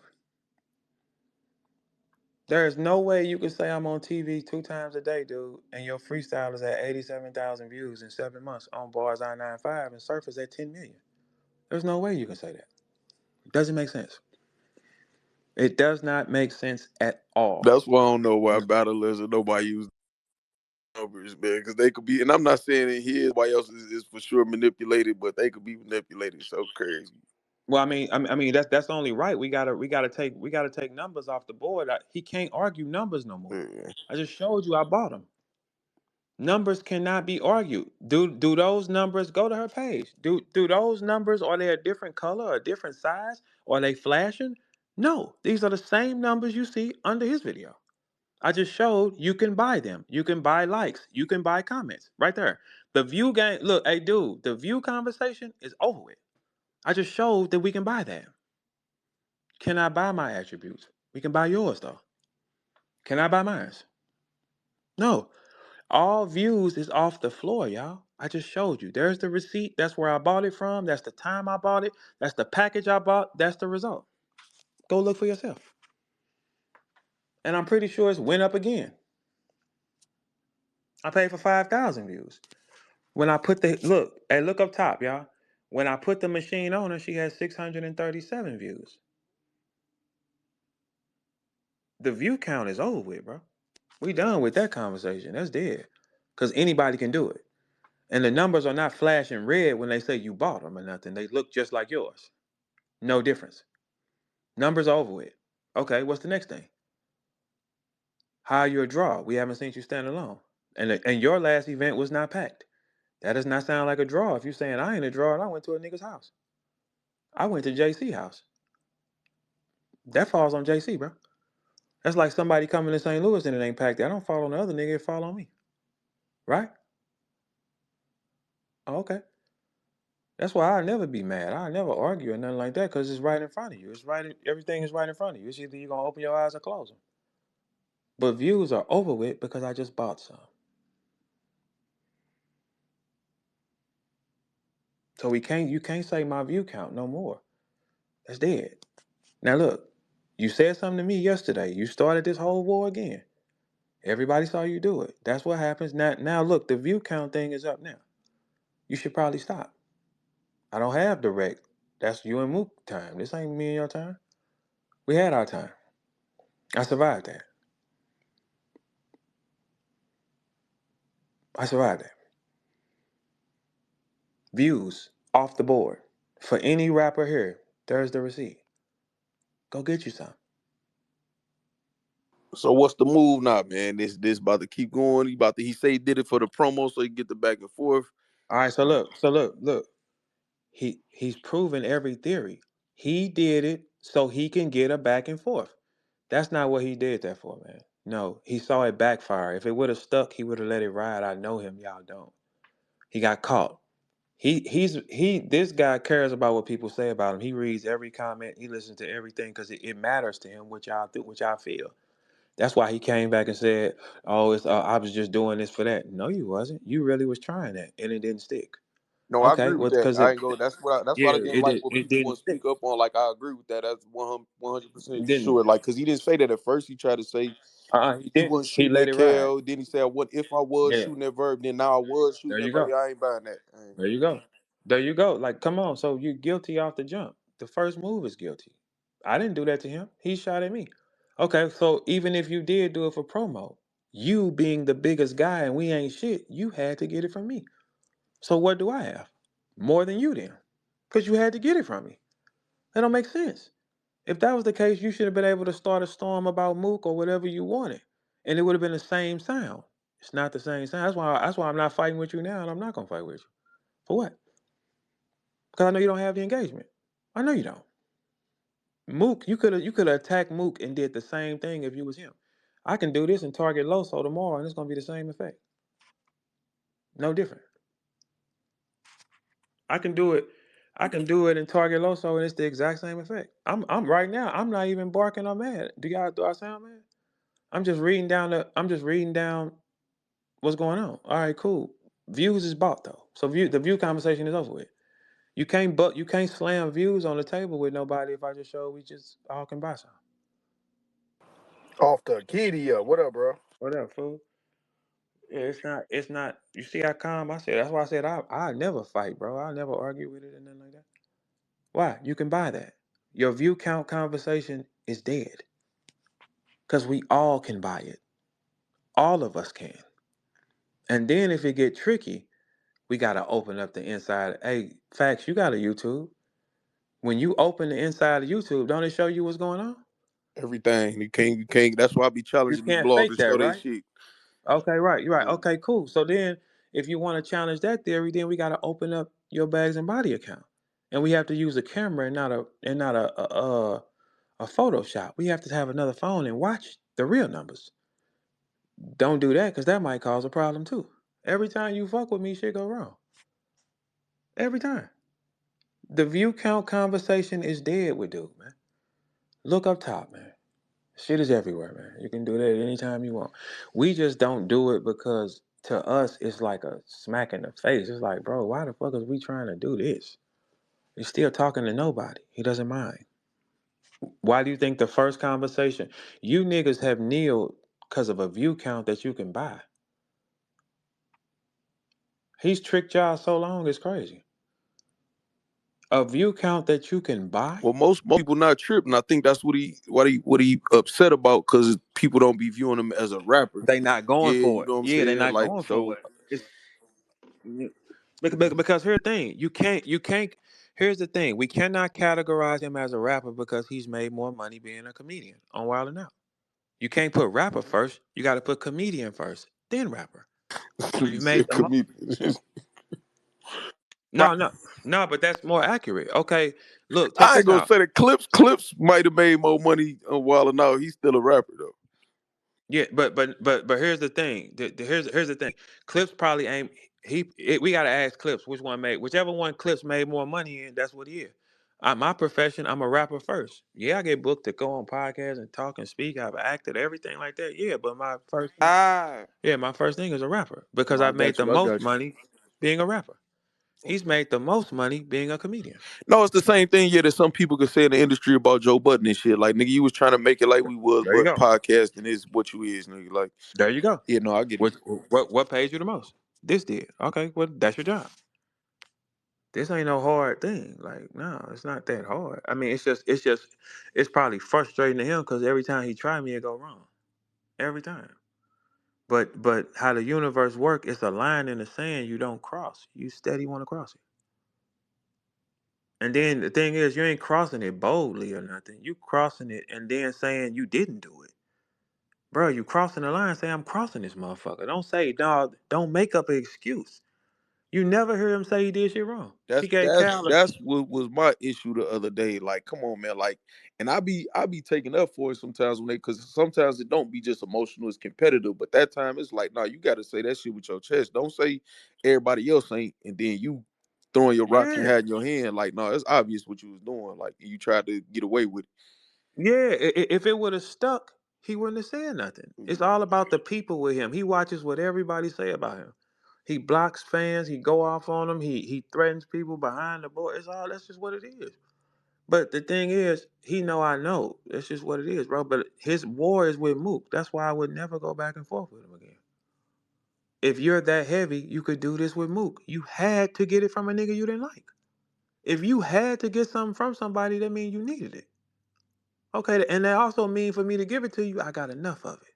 There is no way you can say I'm on TV 2 times a day, dude, and your freestyle is at 87,000 views in 7 months on bars I-95 and Surface at 10 million. There's no way you can say that. It doesn't make sense. It does not make sense at all. That's why I don't know why battle is and nobody use numbers, man, because they could be. And I'm not saying it here. Everybody else is for sure manipulated, but they could be manipulated so crazy. Well, I mean that's only right. We gotta take numbers off the board. He can't argue numbers no more. Yeah. I just showed you I bought them. Numbers cannot be argued. Do those numbers go to her page? Do those numbers, are they a different color, a different size? Are they flashing? No, these are the same numbers you see under his video. I just showed you can buy them. You can buy likes. You can buy comments right there. The view game. Look, hey dude, the view conversation is over with. I just showed that we can buy that. Can I buy my attributes? We can buy yours though. Can I buy mine? No. All views is off the floor, y'all. I just showed you. There's the receipt. That's where I bought it from. That's the time I bought it. That's the package I bought. That's the result. Go look for yourself. And I'm pretty sure it's went up again. I paid for 5,000 views. When I put the look up top, y'all. When I put the machine on her, she had 637 views. The view count is over with, bro. We done with that conversation. That's dead. Because anybody can do it. And the numbers are not flashing red when they say you bought them or nothing. They look just like yours. No difference. Numbers are over with. Okay, what's the next thing? How you a draw? We haven't seen you stand alone. And your last event was not packed. That does not sound like a draw. If you're saying I ain't a draw and I went to a nigga's house. I went to JC house. That falls on JC, bro. That's like somebody coming to St. Louis and it ain't packed. That don't fall on the other nigga, it fall on me. Right? Oh, okay. That's why I'll never be mad. I'll never argue or nothing like that because it's right in front of you. Everything is right in front of you. It's either you're gonna open your eyes or close them. But views are over with because I just bought some. So you can't say my view count no more. That's dead. Now look, you said something to me yesterday. You started this whole war again. Everybody saw you do it. That's what happens. Now look, the view count thing is up now. You should probably stop. I don't have direct. That's you and Mook time. This ain't me and your time. We had our time. I survived that. I survived that. Views off the board. For any rapper here, there's the receipt. Go get you some. So what's the move now, man? This about to keep going. He say he did it for the promo so he get the back and forth. All right, so look. He's proven every theory. He did it so he can get a back and forth. That's not what he did that for, man. No, he saw it backfire. If it would have stuck, he would have let it ride. I know him, y'all don't. He got caught. This guy cares about what people say about him. He reads every comment. He listens to everything because it matters to him what y'all what y'all feel. That's why he came back and said, "Oh, it's I was just doing this for that." No, you wasn't. You really was trying that, and it didn't stick. No, I Okay, agree well, with that. because I it ain't go. That's yeah, what I didn't like when it people didn't want to stick. speak up on. Like I agree with that. That's 100% It didn't. sure. Like because he didn't say that at first. He tried to say He he didn't. wasn't He shooting let at it ride. Cal. Then he said, "What if I was Yeah, shooting that verb? Then now I was there shooting that you verb." go. Yeah, I ain't buying that. There you go. There you go. Like, come on. So you guilty off the jump. The first move is guilty. I didn't do that to him. He shot at me. Okay, so even if you did do it for promo, you being the biggest guy and we ain't shit, you had to get it from me. So what do I have? More than you then. Because you had to get it from me. That don't make sense. If that was the case, you should have been able to start a storm about Mook or whatever you wanted. And it would have been the same sound. It's not the same sound. That's why I'm not fighting with you now and I'm not gonna fight with you. For what? Because I know you don't have the engagement. I know you don't. Mook, you could have attacked Mook and did the same thing if you was him. I can do this and target Loso tomorrow, and it's gonna be the same effect. No different. I can do it. I can do it and target Loso, and it's the exact same effect. I'm right now. I'm not even barking or mad. Do I sound mad? I'm just reading down what's going on. All right, cool. Views is bought though. So the view conversation is over with. You can't slam views on the table with nobody if I just show we just all can buy some. Off the giddy up. What up, bro? What up, fool? Yeah, it's not you see how calm I said. That's why I said I never fight, bro. I never argue with it and nothing like that. Why? You can buy that. Your view count conversation is dead. Cause we all can buy it. All of us can. And then if it get tricky, we gotta open up the inside. Hey, facts, you got a YouTube. When you open the inside of YouTube, don't it show you what's going on? Everything you can't. That's why I be You challenging these can't bloggers fake to show that, they right? shit. Okay, right. You're right. Yeah. Okay, cool. So then if you want to challenge that theory, then we gotta open up your bags and body account. And we have to use a camera and not a Photoshop. We have to have another phone and watch the real numbers. Don't do that because that might cause a problem too. Every time you fuck with me, shit go wrong. Every time. The view count conversation is dead with dude, man. Look up top, man. Shit is everywhere, man. You can do that anytime you want. We just don't do it because to us it's like a smack in the face. It's like, bro, why the fuck is we trying to do this? He's still talking to nobody. He doesn't mind. Why do you think the first conversation you niggas have kneeled because of a view count that you can buy? He's tricked y'all so long, it's crazy. A view count that you can buy? Well, most people not tripping. I think that's what he upset about, because people don't be viewing him as a rapper. They not Yeah, going you for it. know what I'm Yeah, they saying? not Like, going for so it. It's because here's the thing. You can't. Here's the thing. We cannot categorize him as a rapper because he's made more money being a comedian on Wild 'N Out. You can't put rapper first. You got to put comedian first, then rapper. So nigga you've made said the most. comedian. No, no, no. But that's more accurate. Okay, look, check I ain't this gonna out. say that Clips might have made more money on Wild 'N Out. He's still a rapper though. Yeah, but here's the thing. Here's the thing. Clips probably ain't we gotta ask Clips whichever one Clips made more money in. That's what he is. My profession, I'm a rapper first. Yeah, I get booked to go on podcasts and talk and speak. I've acted everything like that. Yeah, but Ah, my first thing is a rapper because No, I I've made got the you. I most got you. money being a rapper. He's made the most money being a comedian. No, it's the same thing. Yeah, that some people could say in the industry about Joe Budden and shit. Like, nigga, you was trying to make it like we was, There you but go. podcasting is what you is, nigga. Like, There you go. yeah, no, I get it. What pays you the most? This did. Okay, well that's your job. This ain't no hard thing. Like, no, it's not that hard. I mean, it's probably frustrating to him because every time he try me, it go wrong. Every time. But how the universe work, it's a line in the sand you don't cross. You steady want to cross it. And then the thing is, you ain't crossing it boldly or nothing. You crossing it and then saying you didn't do it. Bro, you crossing the line, say I'm crossing this motherfucker. Don't say, dog, don't make up an excuse. You never hear him say he did shit wrong. He That's gave that's Cal a that's what was my issue the other day. Like, come on, man. Like, and I be taking up for it sometimes because sometimes it don't be just emotional, it's competitive. But that time it's like, nah, you got to say that shit with your chest. Don't say everybody else ain't, and then you throwing your rocks you yeah. had in your hand. Like, no, it's obvious what you was doing. Like, you tried to get away with Yeah, if it would have stuck, he wouldn't have said nothing. it. It's all about the people with him. He watches what everybody say about him. He blocks fans. He go off on them. He threatens people behind the board. That's just what it is. But the thing is, he know I know. That's just what it is, bro. But his war is with Mook. That's why I would never go back and forth with him again. If you're that heavy, you could do this with Mook. You had to get it from a nigga you didn't like. If you had to get something from somebody, that means you needed it. Okay, and that also means for me to give it to you, I got enough of it.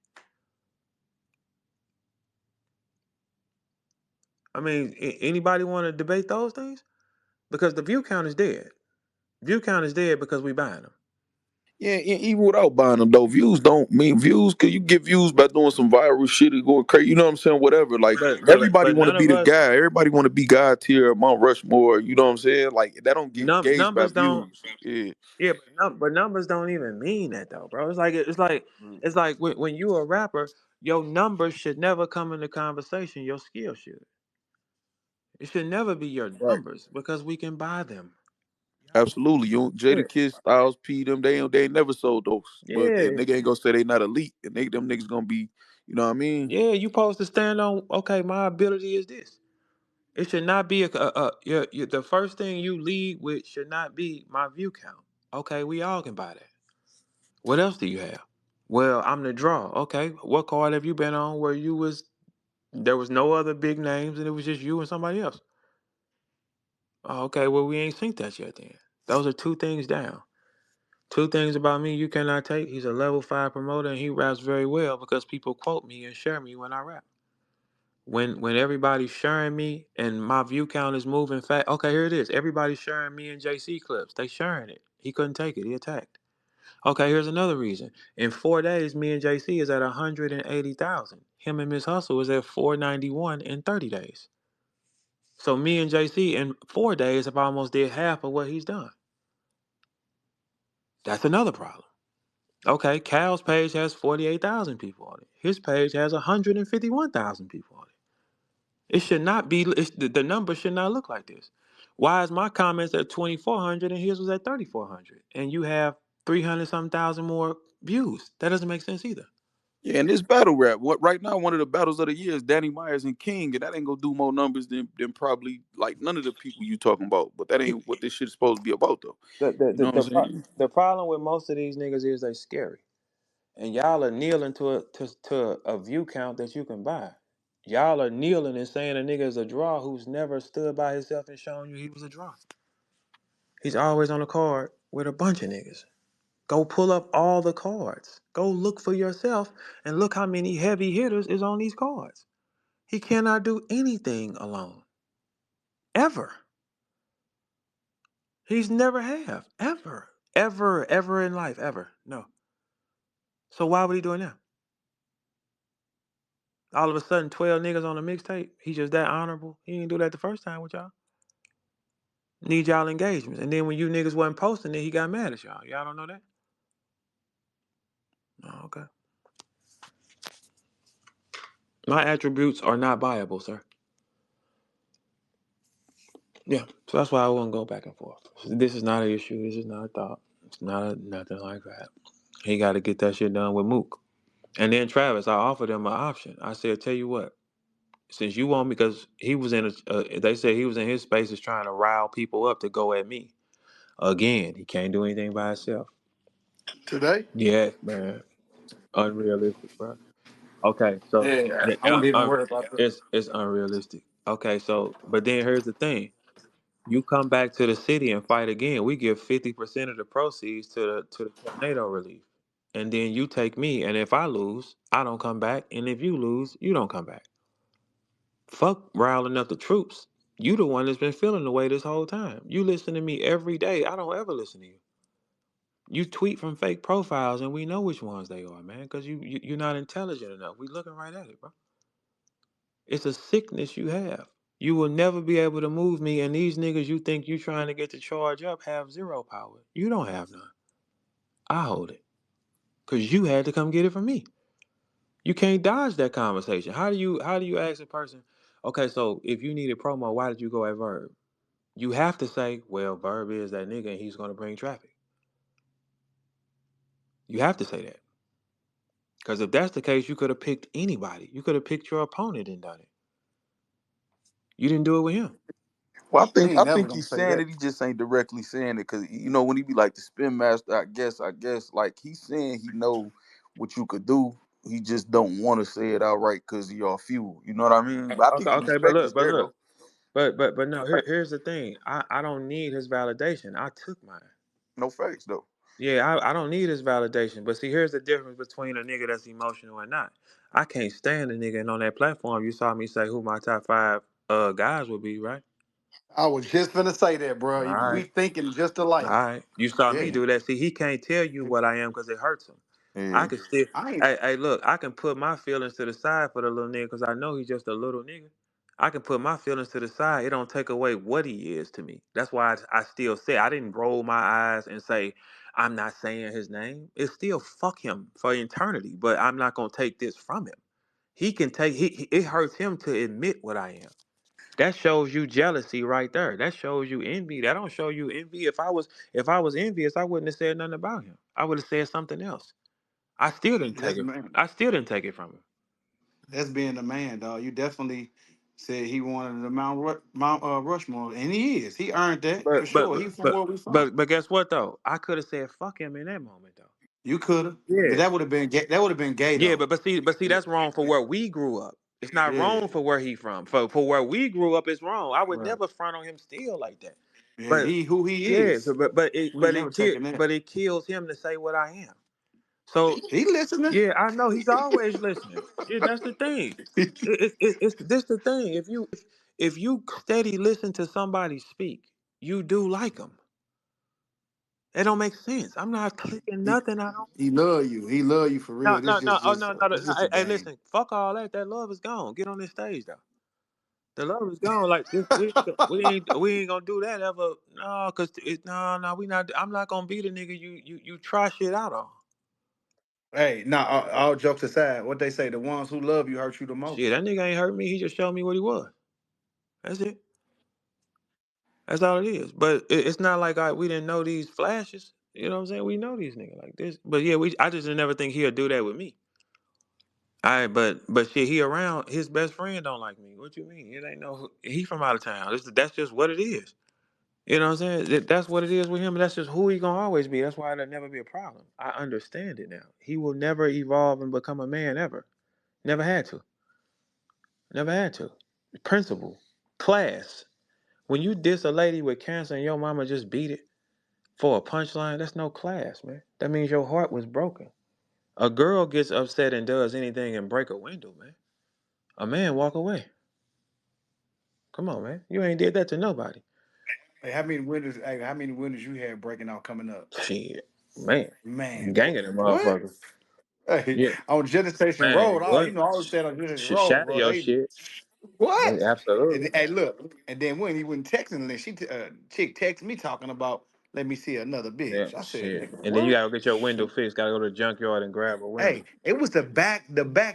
I mean, anybody want to debate those things? Because the view count is dead. View count is dead because we buying them. Yeah, even without buying them though, views don't mean views. Cause you get views by doing some viral shit and going crazy. You know what I'm saying? Whatever. Like, everybody But want to none be of the us guy. Everybody want to be God tier, Mount Rushmore. You know what I'm saying? Like, that don't get gauged by numbers don't. views. Yeah. Yeah, but numbers don't even mean that though, bro. It's like when you a rapper, your numbers should never come into conversation. Your skill should. It should never be your Right. numbers because we can buy them. Absolutely. You don't, Yeah. Jada Kiss, Styles, P, them they ain't never sold those. But a Yeah. nigga ain't gonna say they not elite, and them niggas gonna be. You know what I mean? Yeah, you supposed to stand on. Okay, my ability is this. It should not be the first thing you lead with should not be my view count. Okay, we all can buy that. What else do you have? Well, I'm the draw. Okay, what card have you been on where there was no other big names and it was just you and somebody else? Oh, okay, well we ain't synced that yet then. Those are two things down. Two things about me you cannot take. He's a level 5 promoter and he raps very well because people quote me and share me when I rap. When everybody's sharing me and my view count is moving fast. Okay, here it is. Everybody's sharing me and JC clips. They sharing it. He couldn't take it. He attacked. Okay, here's another reason. In 4 days, me and JC is at 180,000. Him and Miss Hustle is at 491 in 30 days. So me and JC in 4 days have almost did half of what he's done. That's another problem. Okay, Cal's page has 48,000 people on it. His page has 151,000 people on it. It should not be. The number should not look like this. Why is my comments at 2,400 and his was at 3,400, and you have 300 some thousand more views? That doesn't make sense either. Yeah, and this battle rap, what right now one of the battles of the year is Danny Myers and King, and that ain't gonna do more numbers than probably like none of the people you talking about. But that ain't what this shit is supposed to be about though. The the You the, know what I'm the, pro- saying? the problem with most of these niggas is they scary, and y'all are kneeling to a view count that you can buy. Y'all are kneeling and saying a nigga is a draw who's never stood by himself and shown you he was a draw. He's always on the card with a bunch of niggas. Go pull up all the cards. Go look for yourself and look how many heavy hitters is on these cards. He cannot do anything alone. Ever. He's never have. Ever. Ever in life. Ever. No. So why would he do it now? All of a sudden, 12 niggas on a mixtape. He just that honorable. He didn't do that the first time with y'all. Need y'all engagements. And then when you niggas wasn't posting it, he got mad at y'all. Y'all don't know that? Oh, okay. My attributes are not viable, sir. Yeah. So that's why I won't go back and forth. This is not an issue. This is not a thought. It's not nothing like that. He got to get that shit done with Mook. And then Travis, I offered him an option. I said, tell you what, since you want me, because he was in they said he was in his spaces trying to rile people up to go at me. Again, he can't do anything by himself. Today? Yeah, man. Unrealistic, bro. Okay, so Yeah, I wouldn't even worry about that. it's unrealistic. Okay, so but then here's the thing. You come back to the city and fight again. We give 50% of the proceeds to the tornado relief. And then you take me, and if I lose, I don't come back. And if you lose, you don't come back. Fuck riling up the troops. You the one that's been feeling the way this whole time. You listen to me every day. I don't ever listen to you. You tweet from fake profiles, and we know which ones they are, man, because you're not intelligent enough. We looking right at it, bro. It's a sickness you have. You will never be able to move me, and these niggas you think you trying to get to charge up have zero power. You don't have none. I hold it. Because you had to come get it from me. You can't dodge that conversation. How do you ask a person, okay, so if you needed promo, why did you go at Verb? You have to say, well, Verb is that nigga and he's gonna bring traffic. You have to say that. Because if that's the case, you could have picked anybody. You could have picked your opponent and done it. You didn't do it with him. Well, He I ain't never think gonna he's say saying that. it. He just ain't directly saying it because when he be like the spin master. I guess like he's saying he know what you could do. He just don't want to say it outright because of your fuel. You know what I mean? But I Okay, think the okay, but respect is look, but there look, though. but no. Here's the thing. I don't need his validation. I took mine. No facts though. Yeah, I don't need his validation. But see, here's the difference between a nigga that's emotional and not. I can't stand a nigga, and on that platform, you saw me say who my top five guys would be, right? I was just gonna say that, bro. All We right. thinking just All alike. right. You saw me Yeah. do that. See, he can't tell you what I am because it hurts him. I Yeah. can still, I ain't hey, look, I can put my feelings to the side for the little nigga because I know he's just a little nigga. I can put my feelings to the side. It don't take away what he is to me. That's why I still say I didn't roll my eyes and say I'm not saying his name. It's still fuck him for eternity. But I'm not gonna take this from him. He can take. It hurts him to admit what I am. That shows you jealousy right there. That shows you envy. That don't show you envy. If I was envious, I wouldn't have said nothing about him. I would have said something else. I still didn't take that's it. man. I still didn't take it from him. That's being the man, dog. You definitely said he wanted the Mount Rushmore, and he is. He earned that for But but sure. He from but where we from. but guess what though? I could have said fuck him in that moment though. You could have, but Yeah. that would have been gay. That would have been gay Yeah, though. but see that's wrong for where we grew up. It's not Yeah, wrong for where he from. For where we grew up, it's wrong. I would right. never front on him still like that. Yeah, But he who he yeah, so is. but it We but never it ki- taking that. but it kills him to say what I am. So He listening. yeah, I know he's always listening. Yeah, that's the thing. It's this the thing. If you steady listen to somebody speak, you do like them. It don't make sense. I'm not clicking he, nothing. I don't. he love you. He love you for No, real. This no, no. just Oh just no, no, no. it's just a Hey, game. listen. Fuck all that. That love is gone. Get on this stage though. The love is gone. Like this, we ain't gonna do that ever. No, cause no, we not. I'm not gonna be the nigga you try shit out on. Hey, now all jokes aside, what they say, the ones who love you hurt you the Shit, most. that nigga ain't hurt me. He just showed me what he was. That's it. That's all it is. But it's not like we didn't know these flashes. You know what I'm saying? We know these niggas like this. But yeah, I just never think he'll do that with me. But shit, he around his best friend don't like me. What you mean? It ain't no he from out of town. That's just what it is. You know what I'm saying? That's what it is with him. And that's just who he gonna always be. That's why it'll never be a problem. I understand it now. He will never evolve and become a man ever. Never had to. Never had to. Principle, class. When you diss a lady with cancer and your mama just beat it for a punchline, that's no class, man. That means your heart was broken. A girl gets upset and does anything and break a window, man. A man walk away. Come on, man. You ain't did that to nobody. Hey, how many windows you had breaking out coming up? Shit, man. Man, Ganging them what? motherfuckers. Hey, Yeah, on Genesis Station man. Road, all What? you know, I was saying on Genesis Road, Shatter bro. your They shit. what? Absolutely. Hey, look, and then when he went texting, and chick texted me talking about, let me see another Yeah, bitch. I said, shit. nigga, And then you what? gotta get your window fixed. Gotta go to the junkyard and grab a window. Hey, it was the back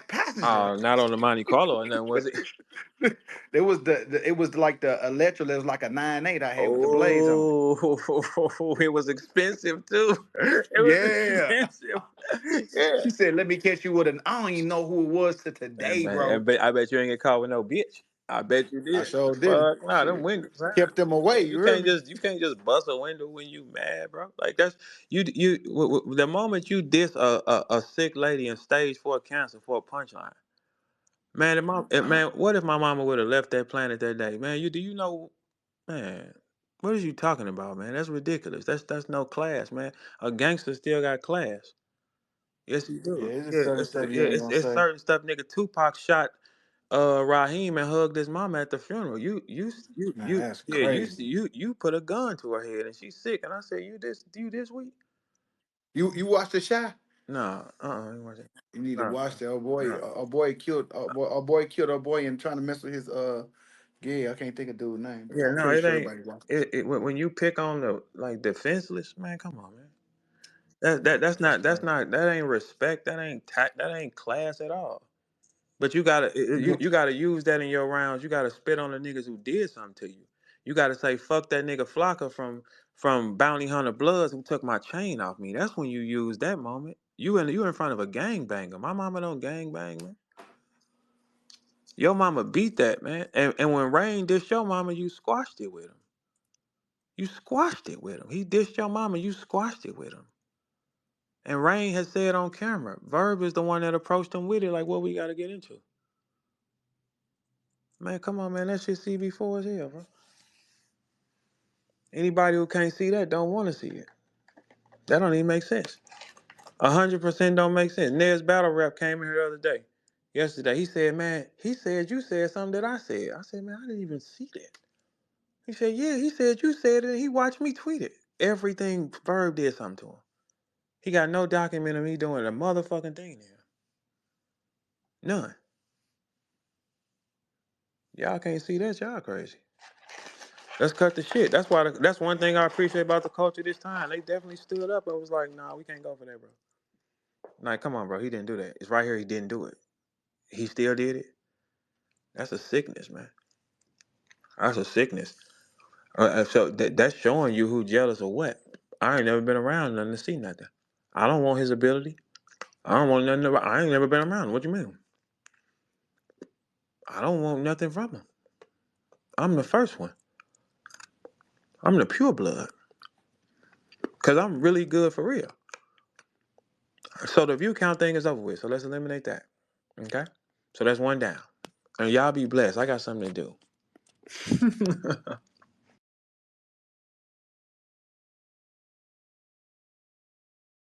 passenger. Not on the Monte Carlo or nothing, was it? It was it was like the electric. It was like a 9.8 I had with the blades on it. Oh, it was expensive too. It was Yeah. expensive. Yeah. She said, let me catch you with an. I don't even know who it was to And today, man, bro. I bet you ain't get caught with no bitch. I bet you I did. sure didn't. Fuck, nah, them Shit. windows. Huh? Kept them away. You heard me? You can't just bust a window when you mad, bro. Like that's the moment you diss a sick lady in stage 4 cancer for a punchline. Man, man, what if my mama would have left that planet that day? Man, do you know, man, what are you talking about, man? That's ridiculous. That's no class, man. A gangster still got class. Yes, he Yeah, do. it's just Yeah, certain stuff you ain't gonna it's say. certain stuff, nigga. Tupac shot Raheem and hugged his mama at the funeral. Man, that's Yeah, crazy. you put a gun to her head and she's sick. And I said, you this week? You watched the shot? Nah, I ain't watch it. You need to Nah, watch that. nah. A boy killed a boy killed a boy and trying to mess with his yeah, I can't think of dude's name, but Yeah, I'm no, pretty it sure ain't. everybody watched it. When you pick on the like defenseless, man, come on, man. That's crazy. That ain't respect. That ain't tact. That ain't class at all. But you gotta You you gotta use that in your rounds. You gotta spit on the niggas who did something to you. You gotta say fuck that nigga Flocka from Bounty Hunter Bloods who took my chain off me. That's when you use that moment. You in front of a gangbanger. My mama don't gangbang, man. Your mama beat that, man. And when Rain dissed your mama, you squashed it with him. You squashed it with him. He dissed your mama, you squashed it with him. And Rain has said on camera, Verb is the one that approached him with it, like what we gotta get into. Man, come on, man. That shit CB4 as hell, bro. Anybody who can't see that don't want to see it. That don't even make sense. 100% don't make sense. Ned's battle rap came in here the other day. Yesterday, he said, man, he said you said something that I said. I said, man, I didn't even see that. He said, yeah, he said you said it, and he watched me tweet it. Everything Verb did something to him. He got no document of me doing a motherfucking thing there. None. Y'all can't see that. Y'all crazy. Let's cut the shit. That's one thing I appreciate about the culture this time. They definitely stood up and was like, nah, we can't go for that, bro. Like, come on, bro. He didn't do that. It's right here. He didn't do it. He still did it. That's a sickness, man. That's a sickness. So that's showing you who jealous or what. I ain't never been around nothing to see nothing. I don't want his ability. I don't want nothing. I ain't never been around. What you mean? I don't want nothing from him. I'm the first one. I'm the pure blood. Because I'm really good for real. So the view count thing is over with. So let's eliminate that. Okay? So that's one down. And y'all be blessed. I got something to do.